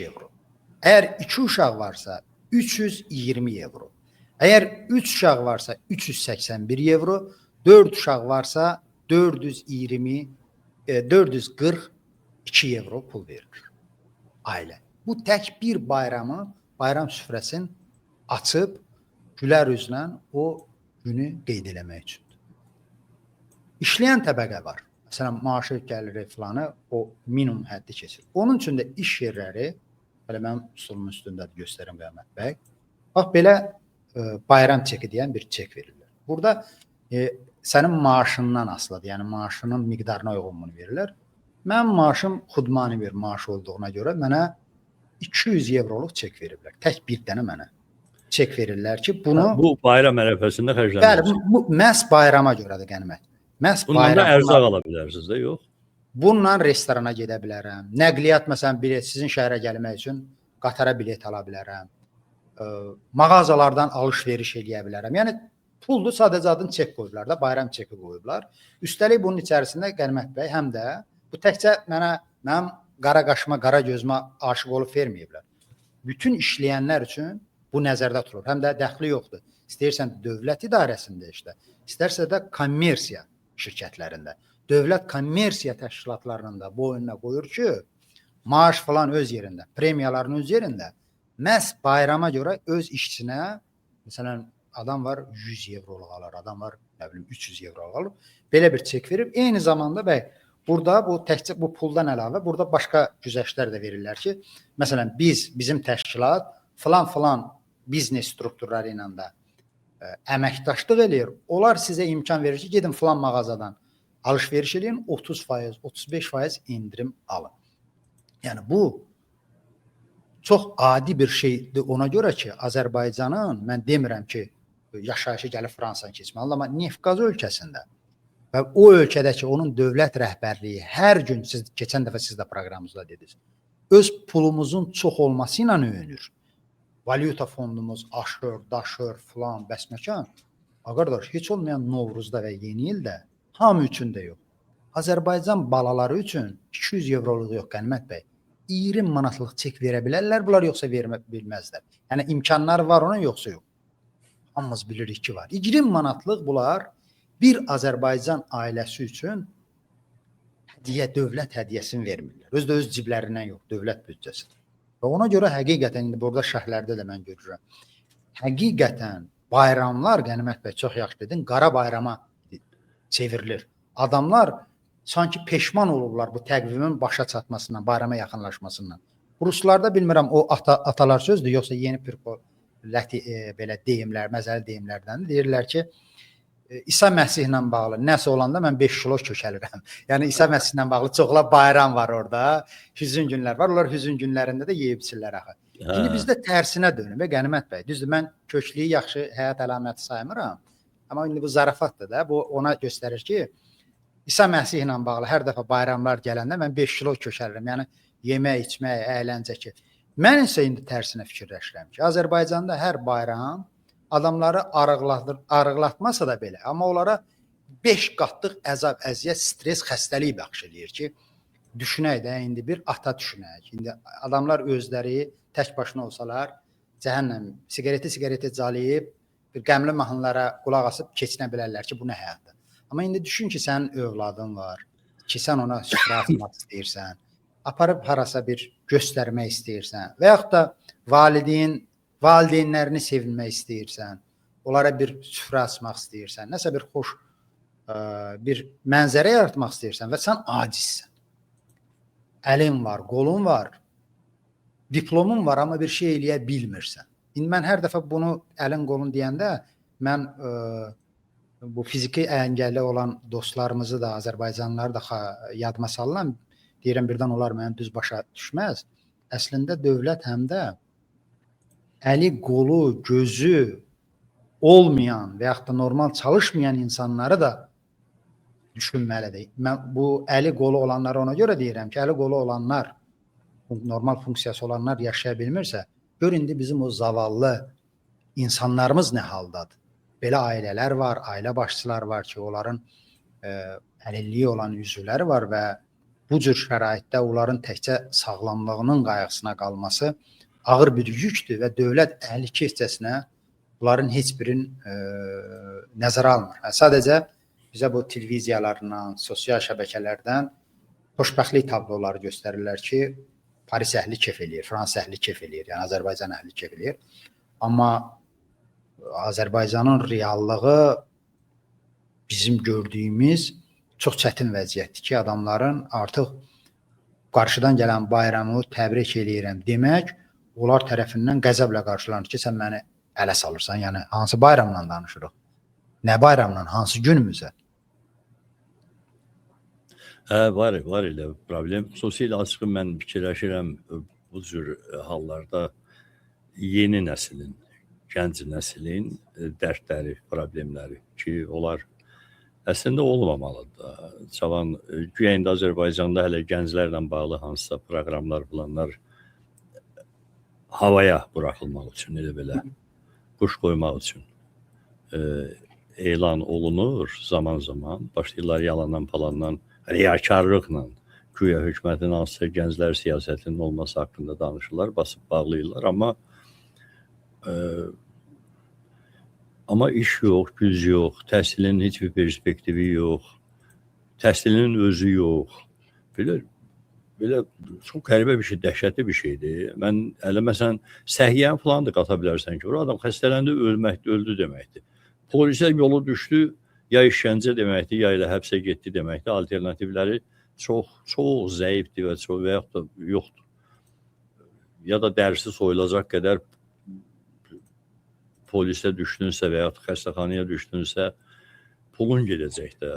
euro. Əgər 2 uşaq varsa, 320 euro. Əgər 3 uşaq varsa, 381 euro. 4 uşaq varsa, 442 euro pul verilir ailə. Bu tək bir bayram süfrəsini açıb gülər üzlə o günü qeyd eləmək üçündür. İşləyən təbəqə var. Məsələn, maaşı gəliri filanı o minimum həddi keçir. Onun üçün də iş yerləri, belə mənim stolumun üstündə göstərim Qiyamət bəy. Bax belə bayram çeki deyən bir çek verirlər. Burada sənin maaşından asılıdır. Yəni maaşının miqdarına uyğun bunu verirlər. Mənim maaşım xudmani bir maaş olduğuna görə mənə 200 evroluq çek veriblər. Tək bir dənə mənə çek verirlər ki, bunu Bu bayram ərəfəsində bəli, xərclənir. bu məhz bayrama görədir Qənimət. Məhz Bundan da bayrama ərzaq ala bilərsiniz də, yox? bununla restorana gedə bilərəm. Nəqliyyat məsələn bilet sizin şəhərə gəlmək üçün qatara bilet ala bilərəm. Mağazalardan alış-veriş eləyə bilərəm. Yəni puldur, sadəcə adını çek qoyublar da, bayram çeki qoyublar. Üstəlik bunun içərisində Qənimət bəy həm də bu təkcə mənim qara qaşıma, qara gözümə aşiq olub verməyiblər. Bütün işləyənlər üçün bu nəzərdə tutulur. Həm də dəxli yoxdur. İstəyirsən dövlət idarəsində işlə, istərsə də kommersiya şirkətlərində. Dövlət kommersiya təşkilatlarının da boynuna qoyur ki, maaş falan öz yerində, premiyaların öz yerində. Məhz bayrama görə öz işçinə, məsələn, adam var 100 evroluq alır, adam var, nə bilim 300 evroluq alır. Belə bir çek verib, eyni zamanda bəy, burada bu təkcə bu puldan əlavə, burada başqa güzəştlər də verirlər ki, məsələn, bizim təşkilat filan biznes strukturları ilə də əməkdaşlıq eləyir. Onlar sizə imkan verir ki, gedin filan mağazadan alış-veriş eləyin, 30%, 35% indirim alın. Yəni bu çox adi bir şeydir ona görə ki, Azərbaycanın, mən demirəm ki, yaşayışı gəlib Fransanı keçməlidir, amma neft-qaz ölkəsində və o ölkədə ki, onun dövlət rəhbərliyi hər gün, siz keçən dəfə siz də proqramınızda dediniz, öz pulumuzun çox olması ilə öyünür. Valyuta fondumuz aşır, daşır, filan, bəsməkan. Qardaş, heç olmayan Novruzda və Yeni ildə hamı üçün də yox. Azərbaycan balaları üçün 200 evroluq yox, Qənimət bəy. 20 manatlıq çek verə bilərlər, bunlar yoxsa vermə bilməzlər. Yəni imkanları var onun, yoxsa yox. Hamımız bilirik ki, var. 20 manatlıq bunlar bir Azərbaycan ailəsi üçün hədiyyə, dövlət hədiyyəsini vermirlər. Öz də öz ciblərindən yox, dövlət büdcəsidir. Və ona görə həqiqətən indi burada şəhərlərdə də mən görürəm. Həqiqətən bayramlar, Qənimət bəy çox yaxşı dedin, qara bayrama çevrilir. Adamlar sanki peşman olurlar bu təqvimin başa çatmasından, bayrama yaxınlaşmasından. Ruslarda bilmirəm o atalar sözdür, yoxsa yeni bir belə deyimlər, məzəli deyimlərdən deyirlər ki, İsa Məsihlə bağlı nəsə olanda mən 5 kilo kökəlirəm. Yəni İsa Məsihlə bağlı çoxla bayram var orada, hüzün günlər var. Onlar hüzün günlərində də yeyib içirlər axı. İndi bizdə tərsinə dönüb, Qənimət bəy. Düzdür, mən köklüyü yaxşı həyat əlaməti saymıram. Amma indi bu zarafatdır da. Bu ona göstərir ki, İsa Məsihlə bağlı hər dəfə bayramlar gələndə mən 5 kilo kökəlirəm. Yəni yemək, içmək, əyləncə ki. Mən isə indi tərsinə fikirləşirəm ki, Azərbaycanda hər bayram adamları arıqlatmasa da belə, amma onlara 5 qatlıq əzab, əziyyət, stres, xəstəlik bəxş eləyir ki, düşünək də indi bir ata düşünək. İndi adamlar özləri tək başına olsalar, cəhənnəm, sigareti calayıb, bir qəmli mahnılara qulaq asıb keçinə bilərlər ki, bu nə həyatdır. Amma indi düşün ki, sənin övladın var, ki, sən ona süfrə atmaq istəyirsən, aparıb harasa bir göstərmək istəyirsən və yaxud da valideynlərini sevinmək istəyirsən, onlara bir süfrə açmaq istəyirsən, nəsə bir xoş bir mənzərə yaratmaq istəyirsən və sən acizsən. Əlin var, qolun var, diplomun var, amma bir şey eləyə bilmirsən. İndi mən hər dəfə bunu əlin, qolun deyəndə mən bu fiziki əngəlli olan dostlarımızı da, Azərbaycanlıları da yadıma salıram. Deyirəm, birdən onlar mənim düz başa düşməz. Əslində dövlət həm də əli, qolu, gözü olmayan və yaxud da normal çalışmayan insanları da düşünməlidir. Mən bu əli, qolu olanları ona görə deyirəm ki, əli, qolu olanlar, normal funksiyası olanlar yaşaya bilmirsə, gör indi bizim o zavallı insanlarımız nə haldadır. Belə ailələr var, ailə başçılar var ki, onların əlilliyi olan üzvləri var və bu cür şəraitdə onların təkcə sağlamlığının qayğısına qalması ağır bir yükdür və dövlət 52-cəsinə bunların heç birini nəzərə almır. Sadəcə bizə bu televiziyalarından, sosial şəbəkələrdən xoşbəxtlik tabloları göstərirlər ki, Paris əhli kef eləyir, Fransa əhli kef eləyir, yəni Azərbaycan əhli kef eləyir. Amma Azərbaycanın reallığı bizim gördüyümüz çox çətin vəziyyətdir ki, adamların artıq qarşıdan gələn bayramı təbrik eləyirəm demək onlar tərəfindən qəzəblə qarşılanır ki, sən məni ələ salırsan. Yəni hansı bayramla danışırıq? Nə bayramla, hansı günümüzə? Var elə problem. Xüsusilə açıq mən fikirləşirəm bu cür hallarda yeni nəslin, gənc nəslin dərdləri, problemləri ki, onlar əslində olmamalıdır. Cavan, güya indi Azərbaycanda hələ gənclərlə bağlı hansısa proqramlar, planlar havaya buraxılmaq üçün, elə belə quş qoymaq üçün elan olunur zaman-zaman. Başlayırlar yalandan falandan, riyakarlıqla güya hökumətin hansısa gənclər siyasətinin olması haqqında danışırlar, basıb bağlayırlar, amma iş yox, güc yox, təhsilin heç bir perspektivi yox, təhsilin özü yox. Belə çox qəribə bir şey, dəhşətli bir şeydir. Mən hələ məsələn səhiyyəni falan da qata bilərsən ki, o adam xəstələndi, öldü deməkdir. Polisə yolu düşdü, ya işgəncə deməkdir, ya ilə həbsə getdi deməkdir. Alternativləri çox zəifdir və yaxud da yoxdur. Ya da dərsi soyulacaq qədər polisə düşdünsə və yaxud xəstəxanaya düşdünsə, pulun gedəcək də,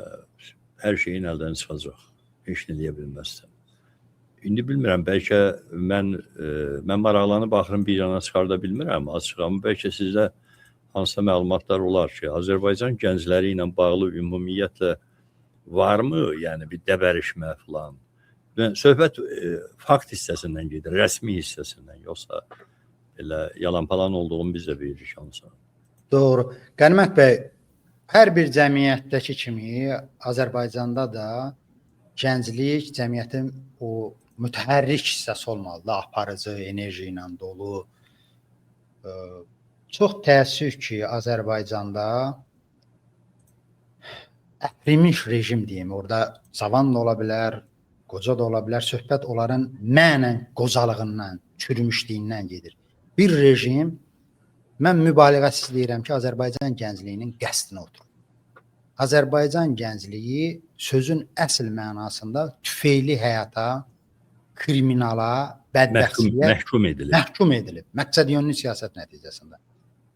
hər şeyin əldən çıxacaq. Heç nə deyə bilməzsən. İndi bilmirəm, bəlkə mən maraqlanıb baxırım bir yana çıxarda bilmirəm, açıq, amma bəlkə sizdə hansısa məlumatlar olar ki, Azərbaycan gəncləri ilə bağlı ümumiyyətlə varmı? Yəni bir dəbərişmə falan. Söhbət fakt hissəsindən gedir, rəsmi hissəsindən, yoxsa elə yalan-palan olduğunu biz də bilirik hansı. Doğru. Qənimət bəy, hər bir cəmiyyətdəki kimi Azərbaycanda da gənclik cəmiyyətin o mütəhərrik hissəsi olmalıdır, aparıcı, enerji ilə dolu. Çox təəssüf ki, Azərbaycanda əhrimiş rejim deyim, orada cavan da ola bilər, qoca da ola bilər, söhbət onların mənən qocalığından, çürümüşlüyündən gedir. Bir rejim, mən mübaliğəsiz deyirəm ki, Azərbaycan gəncliyinin qəsdinə oturur. Azərbaycan gəncliyi sözün əsl mənasında tüfeyli həyata, kriminala, bədbəxtliyə məhkum edilib. Məqsədyönlü siyasət nəticəsində.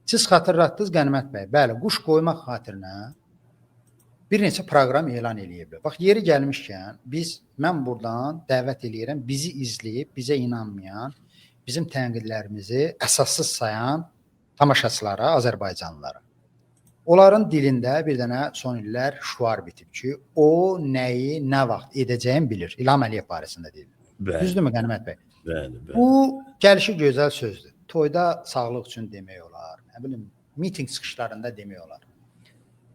Siz xatırlatdınız Qənimət bəy, bəli, quş qoymaq xatirinə bir neçə proqram elan eləyiblər. Bax, yeri gəlmişkən, mən buradan dəvət eləyirəm, bizi izləyib, bizə inanmayan, bizim tənqidlərimizi əsassız sayan tamaşaçılara, Azərbaycanlılara. Onların dilində bir dənə son illər şüar bitib ki, o nəyi, nə vaxt edəcəyini bilir. İlham Əliyev barəsində deyil. Düzdürmü Qənimət bəy? Bəli. Bu gəlişi gözəl sözdür. Toyda sağlıq üçün demək olar, nə bilim, miting çıxışlarında demək olar.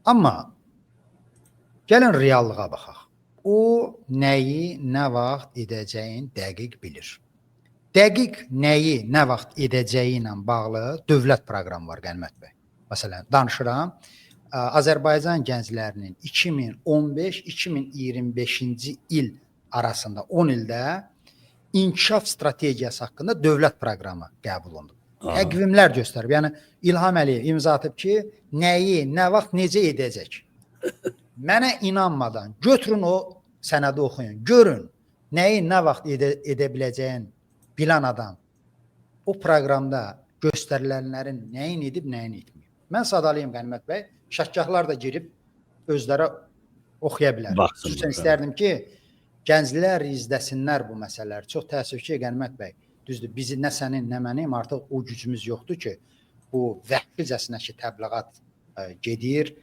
Amma gəlin reallığa baxaq. O nəyi, nə vaxt edəcəyin dəqiq bilir. Dəqiq nəyi, nə vaxt edəcəyi ilə bağlı dövlət proqramı var Qənimət bəy. Məsələn, danışıram, Azərbaycan gənclərinin 2015-2025-ci il arasında 10 ildə inkişaf strategiyası haqqında dövlət proqramı qəbul olundu. Təqvimlər göstərib. Yəni İlham Əliyev imza atıb ki, nəyi, nə vaxt, necə edəcək. Mənə inanmadan götürün o sənədi oxuyun. Görün, nəyi, nə vaxt edə biləcəyin bilən adam o proqramda göstərilənlərin nəyin edib, nəyin etməyib. Mən sadalayım Qənimət bəy. Şəkgahlar da girib özləri oxuya bilər. Xüsusən istərdim ki, gənclər izləsinlər bu məsələləri. Çox təəssüf ki, Qənimət bəy, düzdür, bizi nə sənin, nə mənim artıq o gücümüz yoxdur ki, bu vəhşicəsinə ki, təbliğat gedir,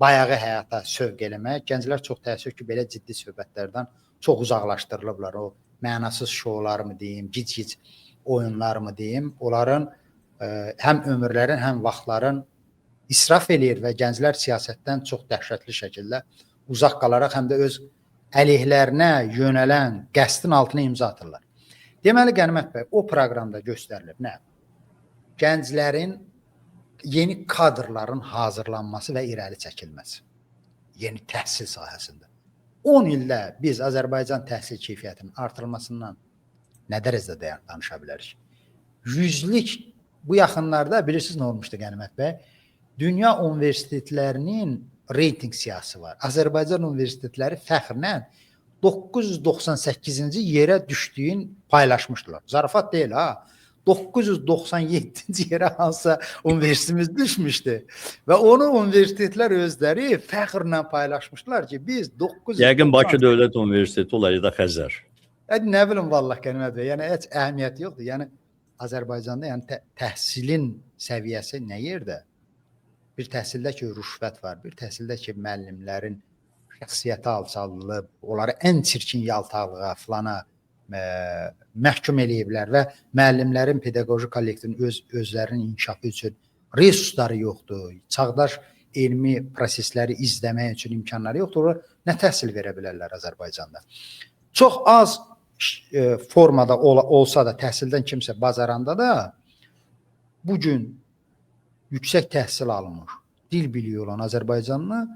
bayağı həyata sövq eləmək. Gənclər çox təəssüf ki, belə ciddi söhbətlərdən çox uzaqlaşdırılıblar. O mənasız şoular mı deyim, gic-gic oyunlar mı deyim, onların həm ömürlərin, həm vaxtların israf eləyir və gənclər siyasətdən çox dəhşətli şəkildə uzaq qalaraq həm də öz əleyhlərinə yönələn qəsdin altına imza atırlar. Deməli, Qənimət bəy, o proqramda göstərilib nə? Gənclərin yeni kadrların hazırlanması və irəli çəkilməsi. Yeni təhsil sahəsində. 10 ildə biz Azərbaycan təhsil keyfiyyətinin artırılmasından nə dərəcədə danışa bilərik? 100-lik bu yaxınlarda bilirsiniz nə olmuşdu Qənimət bəy? Dünya universitetlərinin reyting siyasi var. Azərbaycan universitetləri fəxrlə 998-ci yerə düşdüyün paylaşmışdılar. Zarafat deyil ha. 997-ci yerə hansısa universitetimiz düşmüşdü. Və onu universitetlər özləri fəxrlə paylaşmışdılar ki, biz 990... Yəqin Bakı Dövlət Universiteti olayı da Xəzər. Nə bilim vallah Qənimət bəy, yəni heç əhəmiyyəti yoxdur. Yəni Azərbaycanda yəni təhsilin səviyyəsi nə yerdə? Bir təhsildə ki, rüşvət var, bir təhsildə ki, müəllimlərin şəxsiyyəti alçaldılıb, onları ən çirkin yaltaqlığa filana məhkum eləyiblər və müəllimlərin pedaqoji kollektivinin özlərinin inkişafı üçün resursları yoxdur, çağdaş elmi prosesləri izləmək üçün imkanları yoxdur. Nə təhsil verə bilərlər Azərbaycanda? Çox az formada olsa da, təhsildən kimsə bacaranda da bugün yüksək təhsil alınmış, dil biliyor olan Azərbaycanlı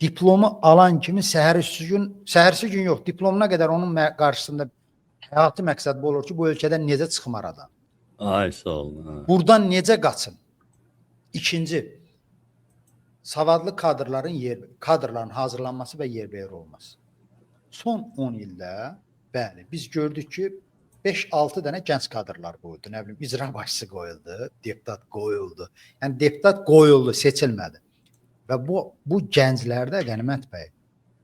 diplomu alan kimi səhərsi gün yox, diplomuna qədər onun qarşısında həyati məqsəd bu olur ki, bu ölkədən necə çıxım aradan? Ay, sağ olun. Buradan necə qaçın? İkinci, savadlı kadrların hazırlanması və yerbəyər olması. Son 10 ildə, bəli, biz gördük ki, 5-6 dənə gənc kadrlar qoyuldu. Nə bilim, icra başçısı qoyuldu, deputat qoyuldu. Yəni, deputat qoyuldu, seçilmədi. Və bu gənclərdə, Qənimət bəy,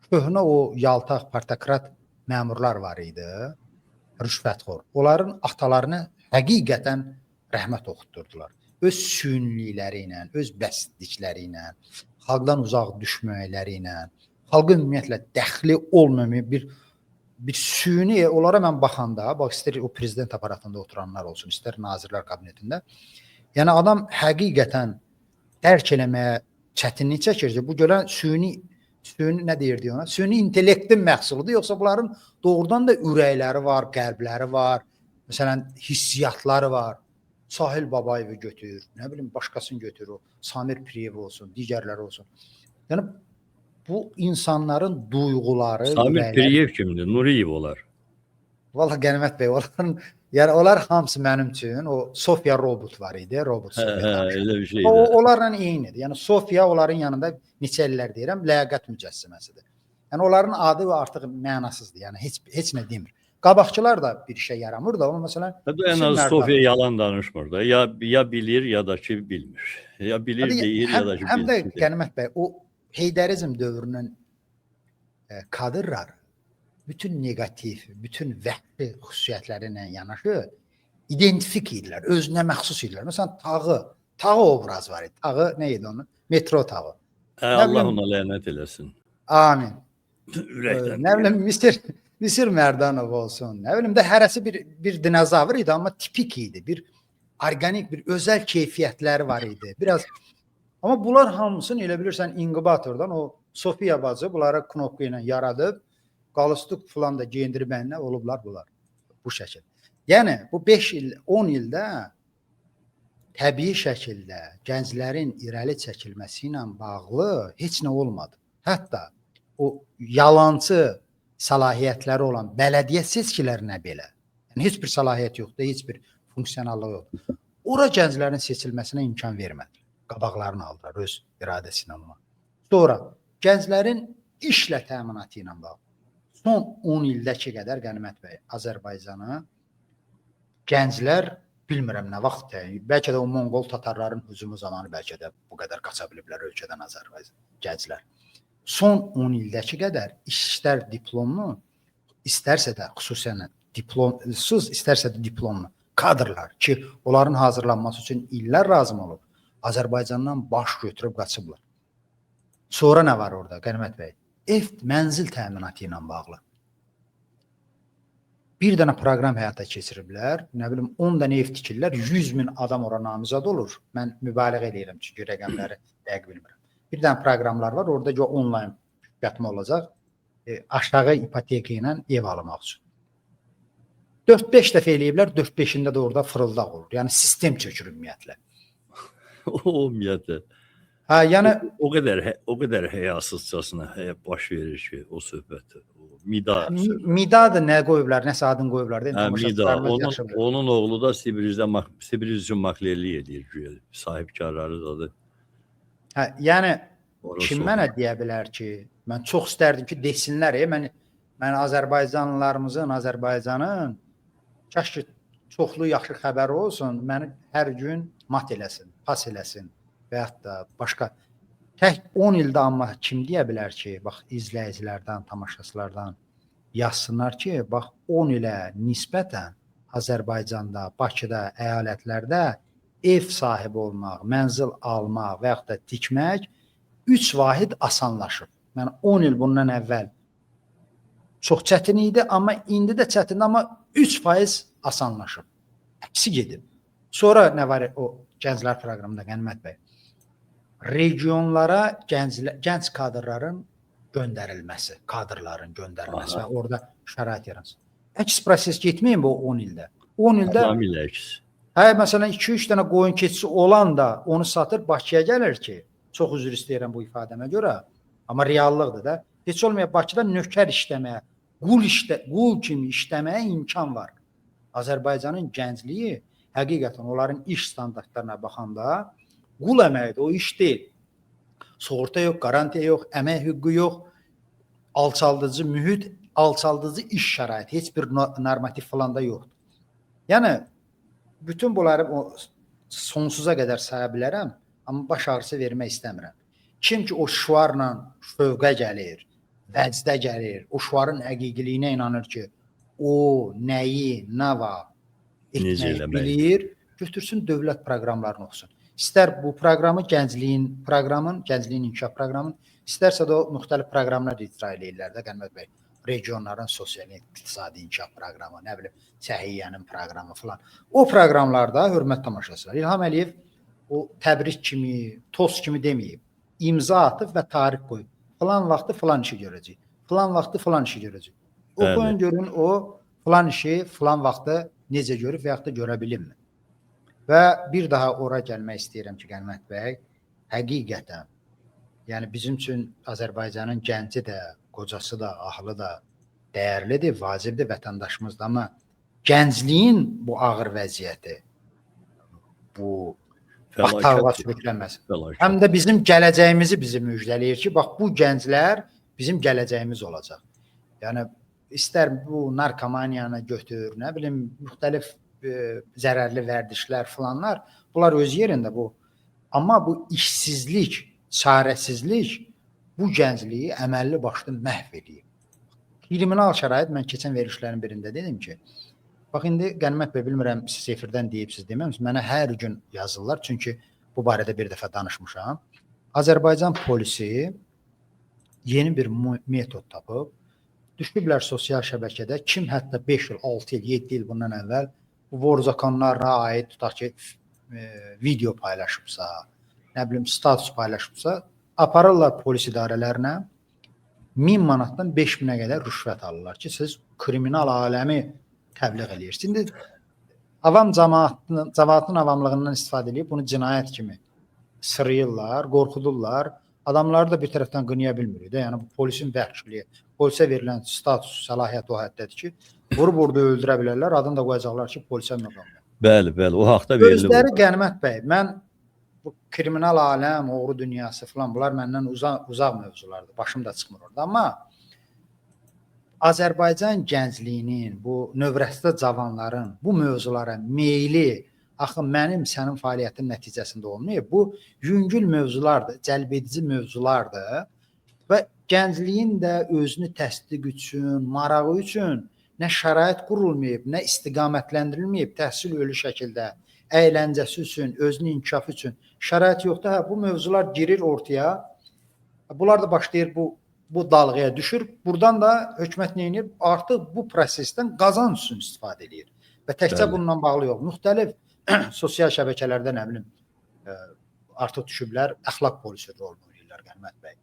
köhnə o yaltaq, partokrat məmurlar var idi, rüşvətxor. Onların atalarını həqiqətən rəhmət oxutdurdular. Öz sünilikləri ilə, öz bəstlikləri ilə, xalqdan uzaq düşməkləri ilə, xalqa ümumiyyətlə dəxli olmayan bir süni, onlara mən baxanda, bax, istər o prezident aparatında oturanlar olsun, istər nazirlər kabinetində, yəni adam həqiqətən dərk eləməyə çətinlik çəkir ki, bu gələn süni nə deyirdi ona? Süni intellektin məhsuludur, yoxsa bunların doğrudan da ürəkləri var, qəlbləri var, məsələn, hissiyatları var. Sahil Babayevi götür, nə bilim, başqasını götür, o Samir Piriyev olsun, digərləri olsun. Yəni, bu insanların duyğuları... Samir Piriyev kimdir? Nuriyev olar. Vallahi Qənimət bəy, onlar hamısı mənim üçün, o Sofya robot var idi, robot Sofya. Elə bir şeydir. Onlarla eynidir. Yəni, Sofya onların yanında neçə illər deyirəm, ləyaqət mücəssiməsidir. Yəni, onların adı artıq mənasızdır, yəni heç nə demir. Qabaqçılar da bir işə yaramır da, amma məsələn... En az Sofya yalan danışmır da. Ya bilir, ya da ki bilmir. Ya bilir deyir, ya da ki bilmir. Həm də Qənimət bəy, o Heydərizm dövrünün kadrları bütün negativ, bütün vəhbi xüsusiyyətləri ilə yanaşı identifik idilər, özünə məxsus idilər. Məsələn, Tağı obraz var idi. Tağı nə idi onun? Metro Tağı. Allah ona lənət eləsin. Amin. Ürəkdən. Nə bilim, Misir Mərdanov olsun. Nə bilim də hərəsi bir dinozavr idi, amma tipik idi. Bir organik, bir özəl keyfiyyətləri var idi. Biraz. Amma bunlar hamısını elə bilirsən inkubatordan o Sofiya bacı bunlara knopka ilə yaradıb, qalıstuk falan da geyindirib əlinə olublar bunlar. Bu şəkil. Yəni, bu 5 il, 10 ildə təbii şəkildə gənclərin irəli çəkilməsi ilə bağlı heç nə olmadı. Hətta o yalancı səlahiyyətləri olan bələdiyyə seçkilərinə belə, yəni heç bir səlahiyyət yoxdur, heç bir funksionallığı yoxdur. Ora gənclərin seçilməsinə imkan vermədi. Qabaqlarını aldılar öz iradəsi ilə ona. Sonra gənclərin işlə təminatı ilə bağlı. Son 10 ildəki qədər Qənimət bəy, Azərbaycanı gənclər bilmirəm nə vaxt təyin. Bəlkə də o Monqol tatarların hücumu zamanı bəlkə də bu qədər qaça biliblər ölkədən Azərbaycan gənclər. Son 10 ildəki qədər işlər diplomlu, istərsə də xüsusən diplomsuz, istərsə də diplomlu kadrlar ki, onların hazırlanması üçün illər lazım olub, Azərbaycandan baş götürüb qaçıblar. Sonra nə var orada Qənimət bəy? Ev, mənzil təminatı ilə bağlı. Bir dənə proqram həyata keçiriblər, nə bilim 10 dənə ev tikirlər, 100.000 adam ora namizəd olur. Mən mübaliğə edirəm çünki rəqəmləri dəqiq bilmirəm. Bir dənə proqramlar var, orada ki, onlayn qatma olacaq, aşağı ipoteka ilə ev almaq üçün. 4-5 dəfə eləyiblər, 4-5-ində də orada fırıldaq olur. Yəni sistem çökür ümumiyyətlə. Ümumiyyətlə. Hə, yəni o qədər həyasızcasına baş verir ki, o söhbət. Mida da nə qoyublar, nəsə adını qoyublar. Mida, onun oğlu da Sibiriz üçün maklerlik edir, sahibkarları dadır. Hə, yəni Orası Kim oldu. mənə deyə bilər ki, mən çox istərdim ki, desinlər, mən Azərbaycanlılarımızın, Azərbaycanın kaş ki çoxlu yaxşı xəbəri olsun, məni hər gün mat eləsin, pas eləsin və yaxud da başqa. Tək 10 ildə amma kim deyə bilər ki, bax izləyicilərdən, tamaşaçılardan yazsınlar ki, bax 10 ilə nisbətən Azərbaycanda, Bakıda, əyalətlərdə ev sahibi olmaq, mənzil almaq və yaxud da tikmək 3 vahid asanlaşıb. Yəni 10 il bundan əvvəl çox çətin idi, amma indi də çətindir, amma 3% asanlaşıb. Əksi gedib. Sonra nə var o gənclər proqramında Qənimət bəy? Regionlara gənc kadrların göndərilməsi, kadrların göndərilməsi və orada şərait yaransın. Əks proses getməyin bu 10 ildə. 10 ildə Tamamilə əks. məsələn 2-3 dənə qoyun keçisi olan da onu satır Bakıya gəlir ki, çox üzr istəyirəm bu ifadəmə görə, amma reallıqdır da. Heç olmaya Bakıda nökər işləməyə, qul kimi işləməyə imkan var. Azərbaycanın gəncliyi həqiqətən onların iş standartlarına baxanda qul əməyidir, o iş deyil. Sığorta yox, qarantiya yox, əmək hüququ yox, alçaldıcı mühit, alçaldıcı iş şəraiti, heç bir normativ falan da yoxdur. Yəni bütün bunları sonsuza qədər saya bilərəm, amma baş ağrısı vermək istəmirəm. Kim ki o şüarla fövqə gəlir, vəcdə gəlir, o şüarın həqiqiliyinə inanır ki, o nəyi, nə var etmək bilir, götürsün dövlət proqramlarını oxusun. İstər bu proqramı gəncliyin inkişaf proqramını, istərsə də o müxtəlif proqramlar icra edirlər də Qənimət bəy. Regionların sosial iqtisadi inkişaf proqramı, nə bilim, səhiyyənin proqramı falan. O proqramlarda hörmət tamaşaçılar İlham Əliyev o təbrik kimi, toz kimi deməyib. İmza atıb və tarix qoyub. Falan vaxtı falan işi görəcək. Falan vaxtı falan işi görəcək. Oxuyun görün o falan işi falan vaxtı necə görüb və yaxud da görə bilinmi? Və bir daha ora gəlmək istəyirəm ki, Qənimət bəy, həqiqətən, yəni bizim üçün Azərbaycanın gənci də, qocası da, ahlı da dəyərlidir, vacibdir vətəndaşımızdır, amma gəncliyin bu ağır vəziyyəti, bu bataqlığa sürüklənməsi, həm də bizim gələcəyimizi bizi müjdələyir ki, bax bu gənclər bizim gələcəyimiz olacaq. Yəni, istər bu narkomaniyanı götür, nə bilim, müxtəlif zərərli vərdişlər filanlar, bunlar öz yerində bu. Amma bu işsizlik, çarəsizlik bu gəncliyi əməlli başlı məhv edir. Kriminal şərait, mən keçən verilişlərin birində dedim ki, bax indi Qənimət bəy, bilmirəm siz efirdən deyibsiz deməmişsiniz, mənə hər gün yazırlar, çünki bu barədə bir dəfə danışmışam. Azərbaycan polisi yeni bir metod tapıb, düşüblər sosial şəbəkədə, kim hətta 5 il, 6 il, 7 il bundan əvvəl bu vorzakanlarına aid tutaq ki, video paylaşıbsa, nə bilim, status paylaşıbsa, aparırlar polis idarələrinə 1000 manatdan 5000-ə qədər rüşvət alırlar ki, siz kriminal aləmi təbliğ edirsiniz. İndi avam cəmaatın avamlığından istifadə edib bunu cinayət kimi sırıyırlar, qorxudurlar. Adamları da bir tərəfdən qınaya bilmirik də. Yəni bu polisin vəhşiliyi, polisə verilən status, səlahiyyət o həddədir ki, vurub-vurdu öldürə bilərlər, adını da qoyacaqlar ki, polisə məqamı. Bəli, o haqda verilib. Özləri Qənimət bəy, mən bu kriminal aləm, oğru dünyası falan, bunlar məndən uzaq mövzulardır. Başım da çıxmır orada. Amma Azərbaycan gəncliyinin, bu növrəstə cavanların bu mövzulara meyli, axı mənim sənin fəaliyyətin nəticəsində olmayıb. Bu yüngül mövzulardır, cəlbedici mövzulardır və gəncliyin də özünü təsdiq üçün, marağı üçün nə şərait qurulmayıb, nə istiqamətləndirilməyib, təhsil ölü şəkildə, əyləncəsi üçün, özünün inkişafı üçün şərait yoxdur. Bu mövzular girir ortaya, bunlar da başlayır bu dalğaya düşür. Buradan da hökumət nə edir? Artıq bu prosesdən qazanc üçün istifadə edir. Və təkcə bununla bağlı yox. Müxtəlif sosial şəbəkələrdə nə bilim artıq düşüblər, əxlaq polisi rol oynayırlar Qənimət bəy.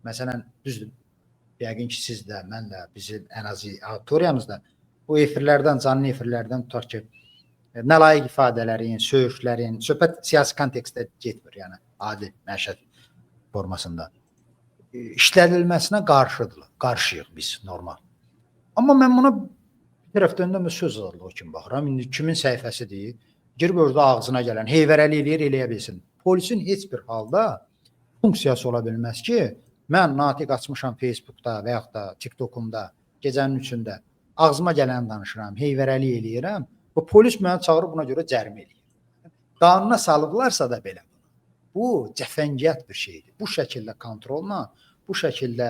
Məsələn, düzdür, yəqin ki siz də, mən də, bizim ən azı auditoriyamızda bu efirlərdən, canlı efirlərdən tutaq ki, nalayiq ifadələrin, söyüşlərin, söhbət siyasi kontekstdə getmir, yəni adi məişət formasında işlədilməsinə qarşıyıq biz normal. Amma mən buna bir tərəfdən də söz azadlığı kimi baxıram. İndi kimin səhifəsidir? Girib orada ağzına gələn, heyvərəli eləyir, eləyə bilsin. Polisin heç bir halda funksiyası ola bilməz ki, mən natiq açmışam Facebookda və yaxud da TikTokumda gecənin üçündə ağzıma gələni danışıram, heyvərəlik eləyirəm. Bu polis məni çağırıb buna görə cərimə eləyir. Qanuna salıblarsa da belə. Bu cəfəngiyyət bir şeydir. Bu şəkildə kontrolla, bu şəkildə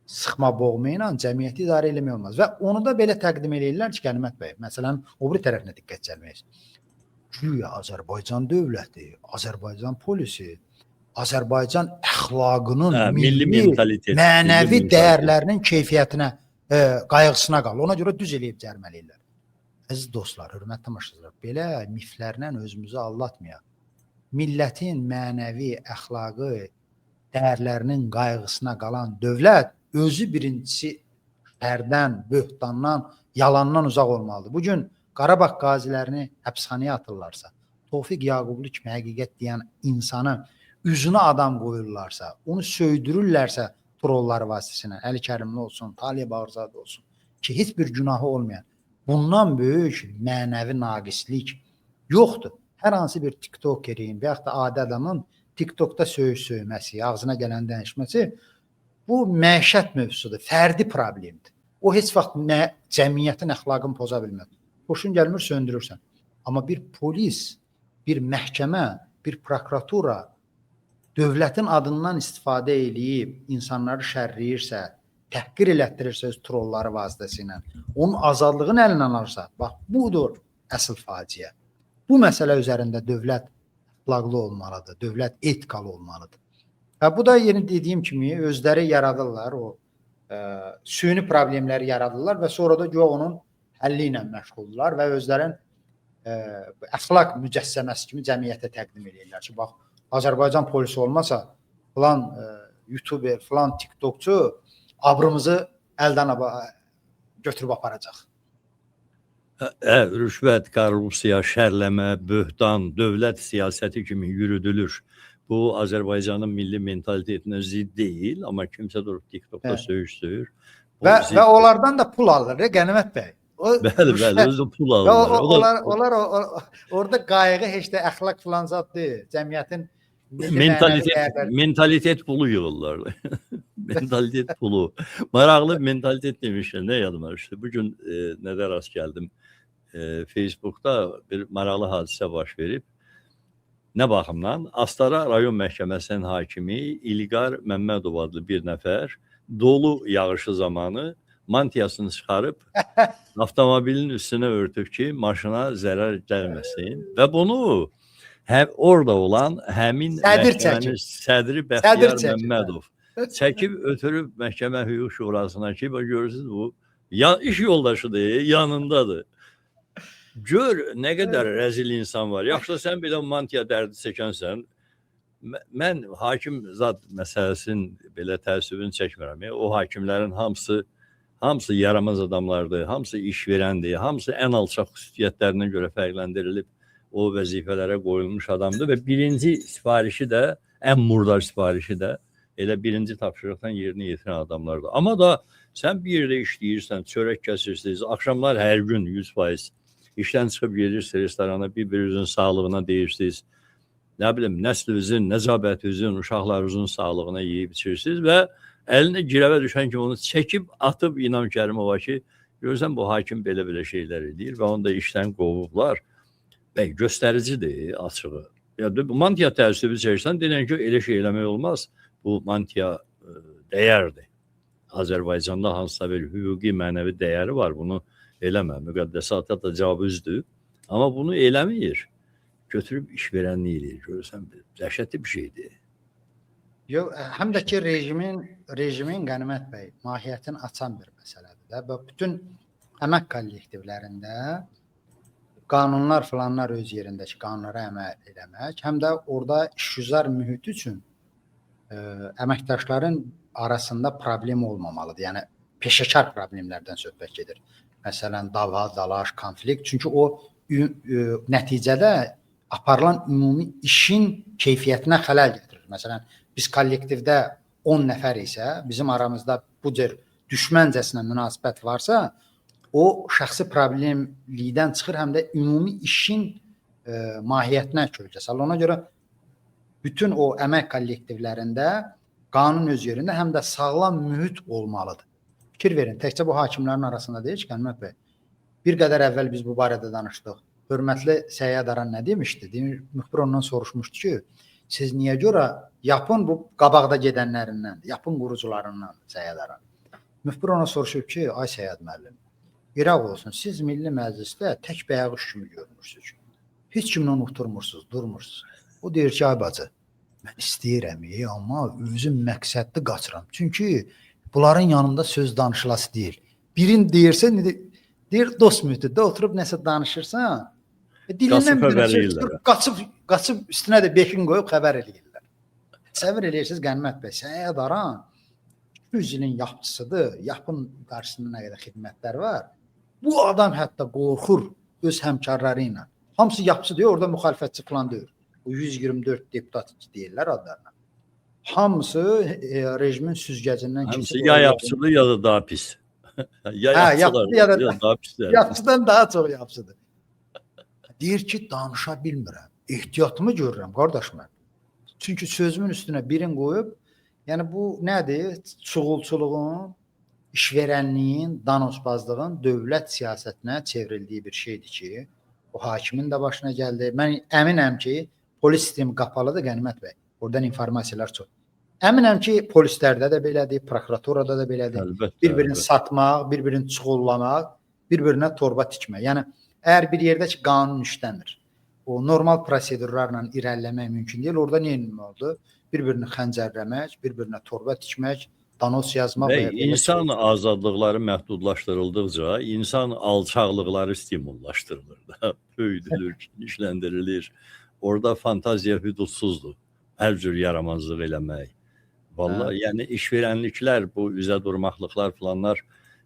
sıxma boğma ilə cəmiyyəti idarə eləmək olmaz. Və onu da belə təqdim eləyirlər ki, Qənimət bəy, məsələn, o biri tərəfinə diqqət cəlmək. Güya Azərbaycan dövləti, Azərbaycan polisi, Azərbaycan əxlaqının milli mentalitet, mənəvi dəyərlərinin keyfiyyətinə, qayğısına qalır. Ona görə düz eləyib cərmələyirlər. Əziz dostlar, hörmətli tamaşaçılar, belə miflərlə özümüzü aldatmayaq. Millətin mənəvi, əxlaqı, dəyərlərinin qayğısına qalan dövlət özü birincisi şərdən, böhtandan, yalandan uzaq olmalıdır. Bugün Qarabağ qazilərini həbsxanaya atırlarsa, Tofiq Yaqublu kimi həqiqət deyən insanı üzünə adam qoyurlarsa, onu söydürürlərsə trollar vasitəsilə, Əli Kərimli olsun, Talib Ağzad olsun ki, heç bir günahı olmayan, bundan böyük mənəvi naqislik yoxdur. Hər hansı bir TikTokerin və yaxud da adi adamın TikTokda söyməsi, ağzına gələn dəyişməsi bu məişət mövzusudur, fərdi problemdir. O heç vaxt cəmiyyətin əxlaqını poza bilməz. Xoşun gəlmir, söndürürsən. Amma bir polis, bir məhkəmə, bir prokuratura dövlətin adından istifadə eləyib insanları şərləyirsə, təhqir elətdirirsə öz trolları vasitəsilə, onun azadlığını əlindən alırsa, bax, budur əsl faciə. Bu məsələ üzərində dövlət əxlaqlı olmalıdır, dövlət etikalı olmalıdır. Və bu da yeni dediyim kimi özləri yaradırlar, o süni problemləri yaradırlar və sonra da onun həlli ilə məşğuldurlar və özlərin əxlaq mücəssəməsi kimi cəmiyyətə təqdim edirlər ki, bax, Azərbaycan polisi olmasa, filan YouTuber, filan TikTokçu abrımızı əldən götürüb aparacaq. Rüşvət, korrupsiya, şərləmə, böhtan, dövlət siyasəti kimi yürüdülür. Bu Azərbaycanın milli mentalitetinə zidd deyil, amma kimsə durub TikTokda söyür. Və onlardan da pul alır, Qənimət bəy. Bəli, özü pul alırlar. Onlar orada qayğı heç də əxlaq filan zat deyil. Cəmiyyətin mentalitet pulu yığırlar. Mentalitet pulu. Maraqlı mentalitet demişlər, nə yadıma düşdü. Bugün nədə rast gəldim? Facebookda bir maraqlı hadisə baş verib. Nə baxımdan? Astara rayon məhkəməsinin hakimi İlqar Məmmədov adlı bir nəfər dolu yağışı zamanı mantiyasını çıxarıb avtomobilin üstünə örtüb ki, maşına zərər gəlməsin və bunu orada olan həmin məhkəmənin sədri Bəxtiyar Məmmədov çəkib ötürüb məhkəmə hüquq şurasına ki, görürsünüz bu iş yoldaşıdır, yanındadır. Gör nə qədər rəzil insan var. Yaxşı sən belə mantiya dərdi çəkənsən. Mən hakim zat məsələsinin belə təəssübünü çəkmirəm. O hakimlərin hamısı yaramaz adamlardır, hamısı iş verəndir, hamısı ən alçaq xüsusiyyətlərinə görə fərqləndirilib o vəzifələrə qoyulmuş adamdır və birinci sifarişi də, ən murdar sifarişi də elə birinci tapşırıqdan yerinə yetirən adamlardır. Amma da sən bir yerdə işləyirsən, çörək kəsirsiniz, axşamlar hər gün 100%. İşdən çıxıb gedirsiniz restorana, bir-birinizin sağlığına deyirsiniz. Nə bilim, nəslinizin, nəcabətinizin, uşaqlarınızın sağlığına yeyib içirsiniz və əlinə girəvə düşən kimi onu çəkib, atıb İnam Kərimova ki, görürsən bu hakim belə-belə şeylər edir və onu da işdən qovublar. Bəy, göstəricidir açığı. Mantiya təəssübü çəksən, denən ki, elə şey eləmək olmaz. Bu mantiya dəyərdir. Azərbaycanda hansısa bir hüquqi, mənəvi dəyəri var, bunu eləmə, müqəddəsata da cavüzdür. Amma bunu eləmir. Götürüb iş verənliyi eləyir, görürsən, dəhşətli bir şeydir. Yox, həm də ki, rejimin Qənimət bəy, mahiyyətini açan bir məsələdir də. Bütün əmək kollektivlərində qanunlar filanlar öz yerindəki qanunlara əməl eləmək, həm də orada işgüzar mühit üçün əməkdaşların arasında problem olmamalıdır. Yəni, peşəkar problemlərdən söhbət gedir. Məsələn, dava, dalaş, konflikt. Çünki o nəticədə aparılan ümumi işin keyfiyyətinə xələl gətirir. Məsələn, biz kollektivdə 10 nəfər isə, bizim aramızda bu cür düşməncəsinə münasibət varsa, o şəxsi problemlikdən çıxır, həm də ümumi işin mahiyyətinə kölgə salır. Ona görə bütün o əmək kollektivlərində qanun öz yerində həm də sağlam mühit olmalıdır. Fikir verin, təkcə bu hakimlərin arasında deyil ki, Qənimət bəy. Bir qədər əvvəl biz bu barədə danışdıq. Hörmətli Səyyad Aran nə demişdi? Müxbir ondan soruşmuşdu ki, siz niyə görə yapın bu qabaqda gedənlərindən, yapın qurucularından Səyyad Aran. Müxbir ona soruşub ki, ay Səyyad müəllim, İraq olsun, siz Milli Məclisdə tək bəyağı kimi görmürsünüz. Heç kimlə oturmursunuz, durmursunuz. O deyir ki, ay bacı, mən istəyirəm, amma özüm məqsədli qaçıram. Çünki bunların yanında söz danışılası deyil. Birin deyirsə, deyir dost mühitində oturub nəsə danışırsan, dilindən bilirsən, qaçıb üstünə də beşin qoyub xəbər eləyirlər. Səvir eləyirsiniz Qənimət bəy, Səyyad Aran 100 ilin yapçısıdır, yapın qarşısında nə qədər xidmətlər var. Bu adam hətta qorxur öz həmkarları ilə. Hamısı yapçı deyir, orada müxalifətçi falan deyir. O 124 deputat deyirlər adlarına. Hamısı rejimin süzgəcindən keçib. Ya yapçıdır ya da daha pis. Ya yapçılar ya da daha pisdir. Yapçıdan daha çox yapçıdır. Deyir ki, danışa bilmirəm. Ehtiyatımı görürəm qardaş mən. Çünki sözümün üstünə birin qoyub, yəni bu nədir? Çuğulçuluğun, işverənliyin, danosbazlığın dövlət siyasətinə çevrildiyi bir şeydir ki, o hakimin də başına gəldi. Mən əminəm ki, polis sistemi qapalıdır Qənimət bəy. Oradan informasiyalar çox. Əminəm ki, polislərdə də belədir, prokuraturada da belədir. Əlbəttə, bir-birini satmaq, bir-birini çuğullamaq, bir-birinə torba tikmək. Yəni, əgər bir yerdə ki, qanun işləmir, o normal prosedurlarla irəliləmək mümkün deyil. Orada nə oldu? Bir-birini xəncərləmək, bir-birinə torba tikmək, danos yazmaq. Və insan azadlıqları məhdudlaşdırıldıqca, insan alçaqlıqları stimullaşdırılır da, böyüdülür, genişləndirilir. Orada fantaziya hüdudsuzdur. Hər cür yaramazlıq eləmək. Vallahi, yəni işverənliklər, bu üzə durmaqlıqlar falanlar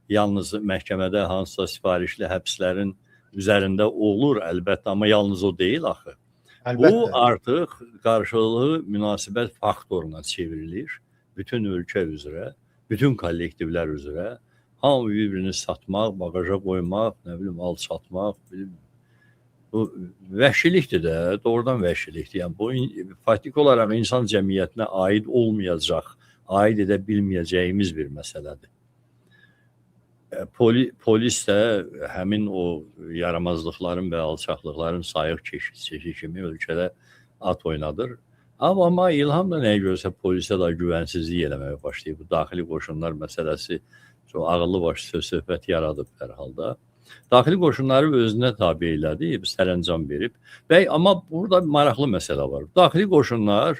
yalnız məhkəmədə hansısa sifarişli həbslərin üzərində olur əlbəttə, amma yalnız o deyil axı. Əlbəttə. Bu artıq qarşılıqlı münasibət faktoruna çevrilir. Bütün ölkə üzrə, bütün kollektivlər üzrə, hamı bir-birini satmaq, bagaja qoymaq, nə bilim, alçatmaq, bu vəhşilikdir də, doğrudan vəhşilikdir. Yəni, bu faktik olaraq insan cəmiyyətinə aid olmayacaq, aid edə bilməyəcəyimiz bir məsələdir. Polis də həmin o yaramazlıqların və alçaqlıqların sayıq çeşidi kimi ölkədə at oynadır. Amma İlham da nəyə görsə polisə də güvənsizlik eləməyə başlayıb. Bu daxili qoşunlar məsələsi çox ağıllı başı söhbət yaradıb hər halda. Daxili qoşunları özünə tabi elədi, sərəncam verib. Amma burada maraqlı məsələ var. Daxili qoşunlar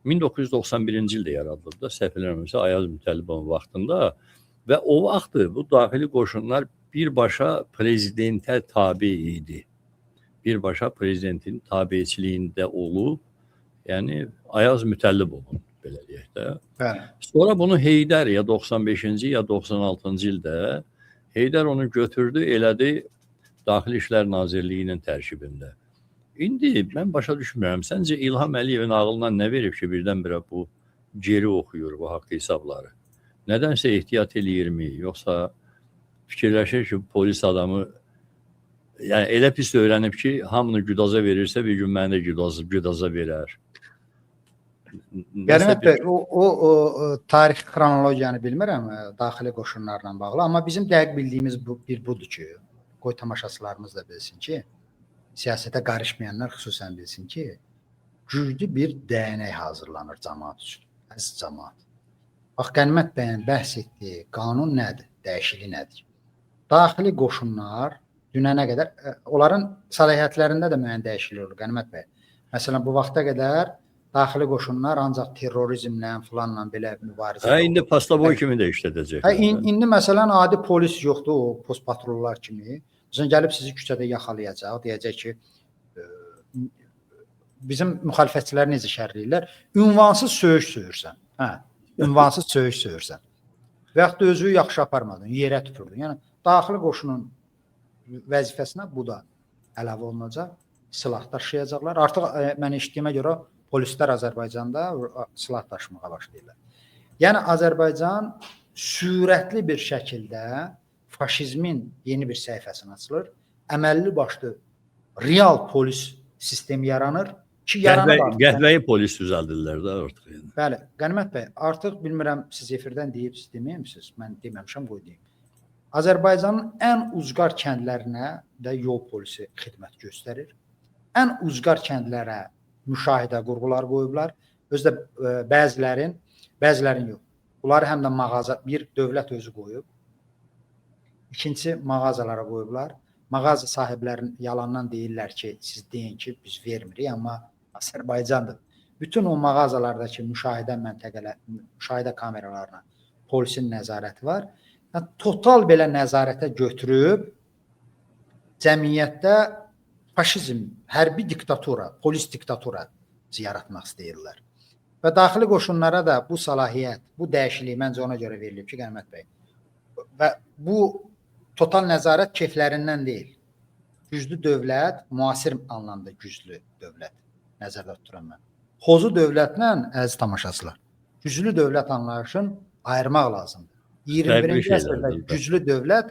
1991-ci ildə yaradılıb da, səhv eləmirəmsə Ayaz Mütəllibovun vaxtında və o vaxtı bu daxili qoşunlar birbaşa prezidentə tabi idi. Birbaşa prezidentin tabiçiliyində olub, yəni Ayaz Mütəllibovun belə deyək də. Sonra bunu Heydər ya 95-ci ya 96-cı ildə Heydər onu götürdü, elədi Daxili İşlər Nazirliyinin tərkibində. İndi mən başa düşmürəm. Səncə İlham Əliyevin ağlına nə verib ki, birdən-birə bu geri oxuyur bu haqq hesabları? Nədənsə ehtiyat eləyirmi? Yoxsa fikirləşir ki, polis adamı yəni elə pis öyrənib ki, hamını güdaza verirsə bir gün məni də güdaza verər. Qənimət bəy, o tarix xronologiyanı bilmirəm daxili qoşunlarla bağlı, amma bizim dəqiq bildiyimiz budur ki, qoy tamaşaçılarımız da bilsin ki, siyasətə qarışmayanlar xüsusən bilsin ki, güclü bir dəyənək hazırlanır cəmaət üçün, əziz cəmaət. Bax, Qənimət bəyin bəhs etdiyi qanun nədir, dəyişiklik nədir? Daxili qoşunlar dünənə qədər, onların səlahiyyətlərində də müəyyən dəyişiklik olur, Qənimət bəy. Məsələn, bu vaxta qədər daxili qoşunlar ancaq terrorizmlə, filanla belə mübarizə. İndi Paslaboy kimi də işlədəcək. İndi məsələn, adi polis yoxdur, o postpatrollar kimi. Məsələn, gəlib sizi küçədə yaxalayacaq, deyəcək ki, bizim müxalifətçilər necə şərləyirlər? Ünvansız söyüş söyürsən. Ünvansız söyüş söyürsən. Və yaxud da özü yaxşı aparmadın, yerə tüpürdün. Yəni, daxili qoşunun vəzifəsinə bu da əlavə olunacaq. Silah daşıyacaqlar. Artıq mən eşitdiyimə görə polislər Azərbaycanda silah daşımağa başlayırlar. Yəni, Azərbaycan sürətli bir şəkildə faşizmin yeni bir səhifəsini açılır. Əməlli başlı real polis sistemi yaranır Ki yaranıb artıq. Qəhvəyi polis düzəldirlər də artıq. Yəni. Bəli, Qənimət bəy, artıq bilmirəm siz efirdən deyibsiz, deməmisiniz. Mən deməmişəm, qoy deyim. Azərbaycanın ən ucqar kəndlərinə də yol polisi xidmət göstərir. Ən ucqar kəndlərə müşahidə qurğular qoyublar. Özdə bəzilərin yox. Bunları həm də mağaza, bir dövlət özü qoyub. İkincisi mağazalara qoyublar. Mağaza sahiblərinin yalandan deyirlər ki, siz deyin ki, biz vermirik, amma Azərbaycandır. Bütün o mağazalardakı müşahidə kameralarına polisin nəzarəti var. Yəni, total belə nəzarətə götürüb cəmiyyətdə faşizm, hərbi diktatura, polis diktatura yaratmaq istəyirlər. Və daxili qoşunlara da bu səlahiyyət, bu dəyişiklik məncə ona görə verilib ki, Qənimət bəy. Və bu total nəzarət keyflərindən deyil. Güclü dövlət, müasir anlamda güclü dövlət nəzərdə tuturam mən. Xozu dövlətlə, əziz tamaşaçılar, güclü dövlət anlayışını ayırmaq lazımdır. 21-ci əsrdə güclü dövlət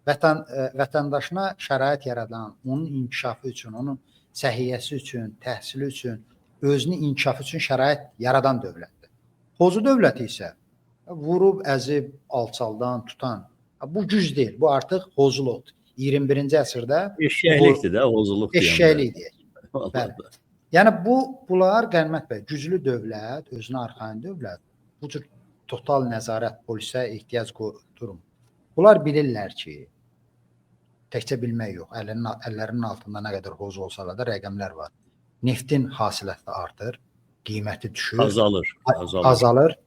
vətəndaşına şərait yaradan, onun inkişafı üçün, onun səhiyyəsi üçün, təhsili üçün, özünün inkişafı üçün şərait yaradan dövlətdir. Xozu dövləti isə vurub, əzib, alçaldan, tutan. Bu güc deyil, bu artıq xozuluqdur. 21-ci əsrdə eşşəklikdir də, xozuluq deyəndə. Eşşəklik deyək. Bəli. Yəni bunlar Qənimət bəy, güclü dövlət, özünə arxayın dövlət, bu cür total nəzarət polisə ehtiyac durmur. Bunlar bilirlər ki, təkcə bilmək yox, əllərinin altında nə qədər xoz olsa da rəqəmlər var. Neftin hasilatı artır, qiyməti düşür, azalır,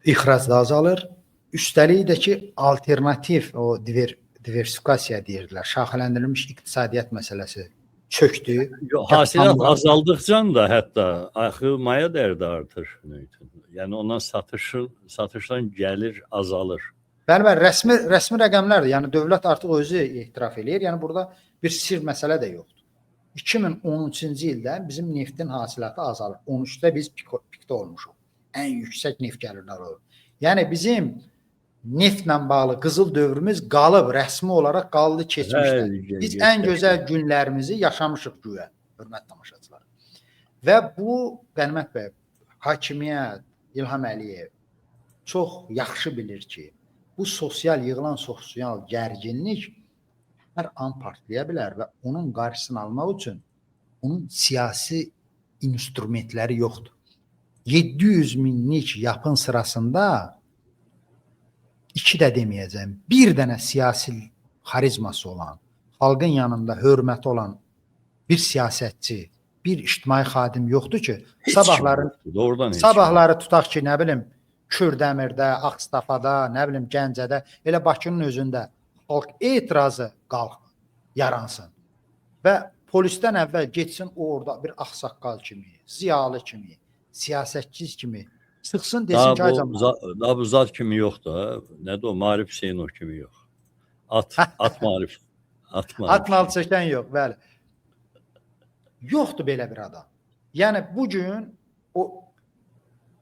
ixrac da azalır. Üstəlik də ki, alternativ o diversifikasiya deyirdilər, şaxələndirilmiş iqtisadiyyat məsələsi çöktü. Hasilat azaldıqca da hətta axı maya dəyəri də artır. Yəni ondan satışdan gəlir azalır. Bəli, rəsmi rəqəmlərdir. Yəni dövlət artıq özü etiraf eləyir. Yəni burada bir sir məsələ də yoxdur. 2013-cü ildə bizim neftin hasilatı azalır. 13-də biz pikdə olmuşuq. Ən yüksək neft gəlirlər olur. Yəni bizim neftlə bağlı qızıl dövrümüz qalıb, rəsmi olaraq qaldı keçmişdə. Biz ən gözəl günlərimizi yaşamışıq güya, hörmətli tamaşaçılar. Və bu Qənimət bəy, hakimiyyət, İlham Əliyev çox yaxşı bilir ki, bu yığılan sosial gərginlik hər an partlaya bilər və onun qarşısını almaq üçün onun siyasi instrumentləri yoxdur. 700 minlik yapın sırasında 2 də deməyəcəm, bir dənə siyasi xarizması olan, xalqın yanında hörməti olan bir siyasətçi, bir ictimai xadim yoxdur ki, sabahları tutaq ki, nə bilim, Kürdəmirdə, Ağstafada, nə bilim, Gəncədə, elə Bakının özündə xalq etirazı yaransın. Və polisdən əvvəl geçsin orada bir ağsaqqal kimi, ziyalı kimi, siyasətçi kimi sıxsın desin ki, daha bu zat kimi yox da, nədir o, Marif Hüseynov kimi yox. At Marif. At nal çəkən yox, bəli. Yoxdur belə bir adam. Yəni bugün o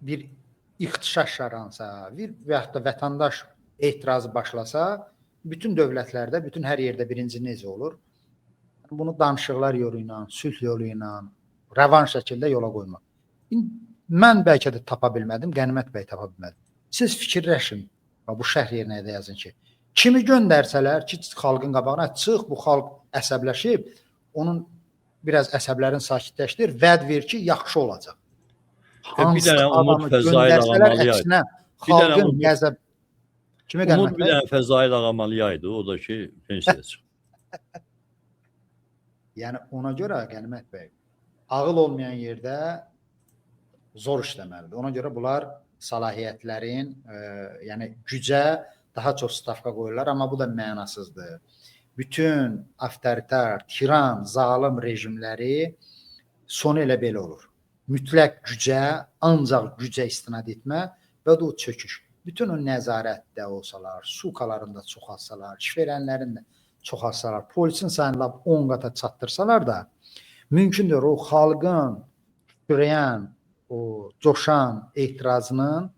bir ixtişaş yaransa, və yaxud da vətəndaş etirazı başlasa, bütün dövlətlərdə, bütün hər yerdə birinci necə olur? Bunu danışıqlar yolu ilə, sülh yolu ilə, rəvan şəkildə yola qoymaq. Mən bəlkə də tapa bilmədim, Qənimət bəy tapa bilmədim. Siz fikirləşin, bu şərh yerinə də yazın ki, kimi göndərsələr ki, xalqın qabağına çıx, bu xalq əsəbləşib, onun biraz əsəblərini sakitləşdir, vəd ver ki, yaxşı olacaq. Bir dənə Umud Fəzail Ağamalıyaydı. Xalqın qəzəb... Umud bir dənə Fəzail Ağamalıyaydı, o da ki, pensiya çıx. Yəni ona görə Qənimət bəy, ağıl olmayan yerdə zor işləməlidir. Ona görə bunlar səlahiyyətlərin, yəni gücə daha çox stavka qoyurlar, amma bu da mənasızdır. Bütün avtoritar, tiran, zalim rejimləri sonu elə belə olur. Mütləq gücə, ancaq gücə istinad etmə və də o çöküş. Bütün o nəzarətdə olsalar, sukalarında çoxalsalar, iş verənlərin də çoxalsalar, polisin sayını 10 qata çatdırsalar da, mümkündür o xalqın sürəyən, o coşan etirazının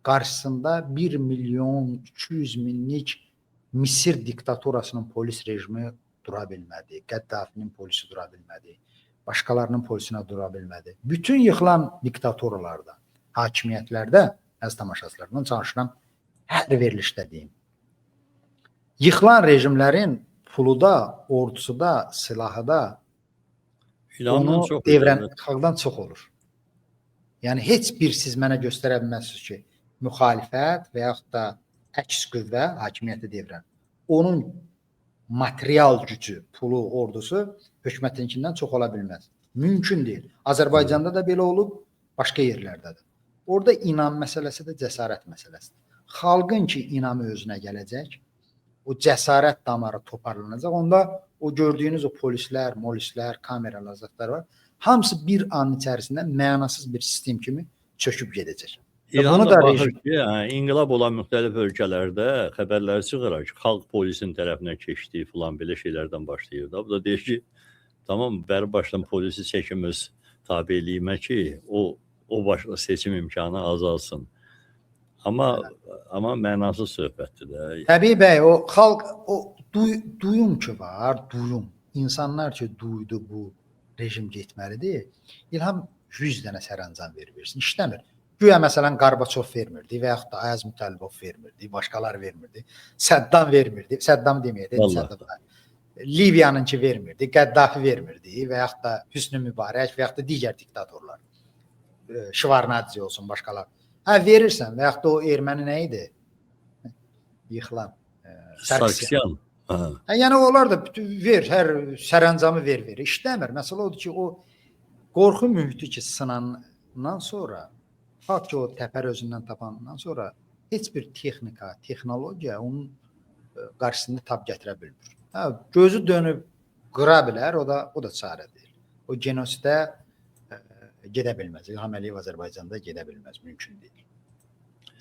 qarşısında 1 milyon 200 minlik Misir diktaturasının polis rejimi dura bilmədi, Qəddafinin polisi dura bilmədi. başqalarının polisinə dura bilmədi. Bütün yıxılan diktatorlarda, hakimiyyətlərdə, əziz tamaşaçılardan çalışıram hər verilişdə deyim. Yıxılan rejimlərin pulu da, ordusu da, silahı da onu devrən xalqdan çox olur. Yəni heç bir siz mənə göstərə bilməzsiniz ki, müxalifət və yaxud da əks qüvvə hakimiyyəti devrən. Onun material gücü, pulu, ordusu hökumətinkindən çox ola bilməz. Mümkün deyil. Azərbaycanda da belə olub, başqa yerlərdə də. Orada inam məsələsi də cəsarət məsələsidir. Xalqın ki, inamı özünə gələcək, o cəsarət damarı toparlanacaq. Onda o gördüyünüz o polislər, molislər, kameralar, zatlar var. Hamısı bir an içərisində mənasız bir sistem kimi çöküb gedəcək. İlham da baxır ki, inqilab olan müxtəlif ölkələrdə xəbərlər çıxır ki, xalq polisin tərəfinə keçdiyi filan belə şeylərdən başlayır da. Bu da deyir ki, tamam, bəri başdan polisi çəkimiz tabeliyimə ki, o başqa seçim imkanı azalsın. Amma mənasız söhbətdir də. Təbii bəy, o xalq, o duyum ki var, duyum. İnsanlar ki, duydu bu rejim getməlidir. İlham 100 dənə sərəncam versin, işləmir. Güya məsələn Qarbaçov vermirdi və yaxud da Ayaz Mütəllibov vermirdi, başqaları vermirdi. Səddam vermirdi, Səddam deməyək, Liviyanınki vermirdi, Qəddafi vermirdi və yaxud da Hüsnü Mübarək və yaxud da digər diktatorlar. Şvarnadze olsun, başqalar. Verirsən və yaxud da o erməni nə idi? Yıxılan. Sarkisyan. Yəni onlar da ver, hər sərəncamı ver. İşləmir. Məsələ odur ki, o qorxu mühiti ki sınandan sonra, ki o təpər özündən tapandan sonra heç bir texnika, texnologiya onun qarşısında tab gətirə bilmir. Gözü dönüb qıra bilər, o da çarə deyil. O genosidə gedə bilməz. İlham Əliyev Azərbaycanda gedə bilməz, mümkün deyil.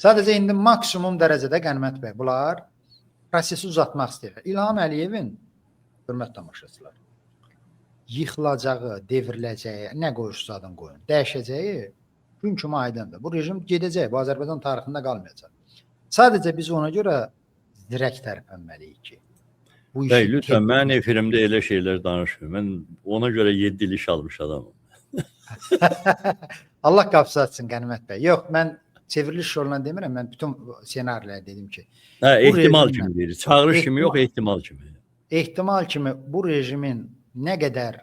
Sadəcə indi maksimum dərəcədə Qənimət bəy, bunlar prosesi uzatmaq istəyirlər. İlham Əliyevin, hörmət tamaşaçılar, yıxılacağı, devriləcəyi, nə qoyursunuz adını qoyun, dəyişəcəyi gün kimi aydındır. Bu rejim gedəcək, bu Azərbaycan tarixində qalmayacaq. Sadəcə biz ona görə dirək tərpənməliyik ki. Bəy, lütfən, mən efirimdə elə şeylər danışmıyorum. Mən ona görə 7 il iş almış adamım. Allah qapısı açsın Qənimət bəy. Yox, mən çevriliş yoluna demirəm, mən bütün senariləri dedim ki. Ehtimal kimi deyir. Çağırış kimi yox, ehtimal kimi. Ehtimal kimi bu rejimin nə qədər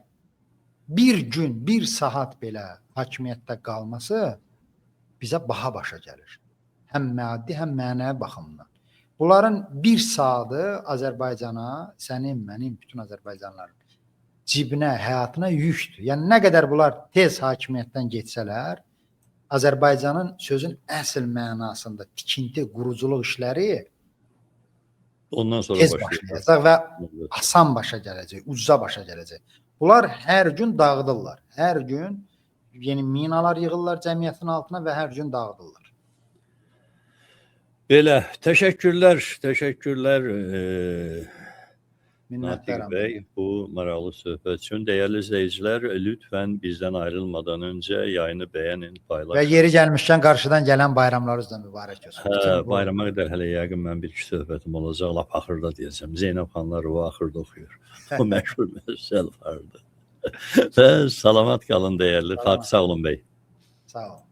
bir gün, bir saat belə hakimiyyətdə qalması bizə baha başa gəlir. Həm maddi, həm mənəvi baxımdan. Bunların bir saatı Azərbaycana, sənin, mənim, bütün Azərbaycanların cibinə, həyatına yükdür. Yəni nə qədər bunlar tez hakimiyyətdən geçsələr, Azərbaycanın sözün əsl mənasında tikinti, quruculuq işləri ondan sonra tez başlayacaq və asan başa gələcək, ucuza başa gələcək. Bunlar hər gün dağıdırlar. Hər gün yeni minalar yığırlar cəmiyyətin altına və hər gün dağıdırlar. Belə, təşəkkürlər Natiq bəy, bu maraqlı söhbət üçün. Dəyərli izləyicilər, lütfən bizdən ayrılmadan öncə yayını bəyənin, paylaşın. Və yeri gəlmişkən qarşıdan gələn bayramlarınız da mübarək olsun. Bayrama qədər hələ yəqin mən bir-iki söhbətim olacaq, lap axırda deyəcəm. Zeynəb xanlar o axırda oxuyur. O məşhur məsəl vardı. Və salamat qalın dəyərli. Sağ olun bəy. Sağ olun.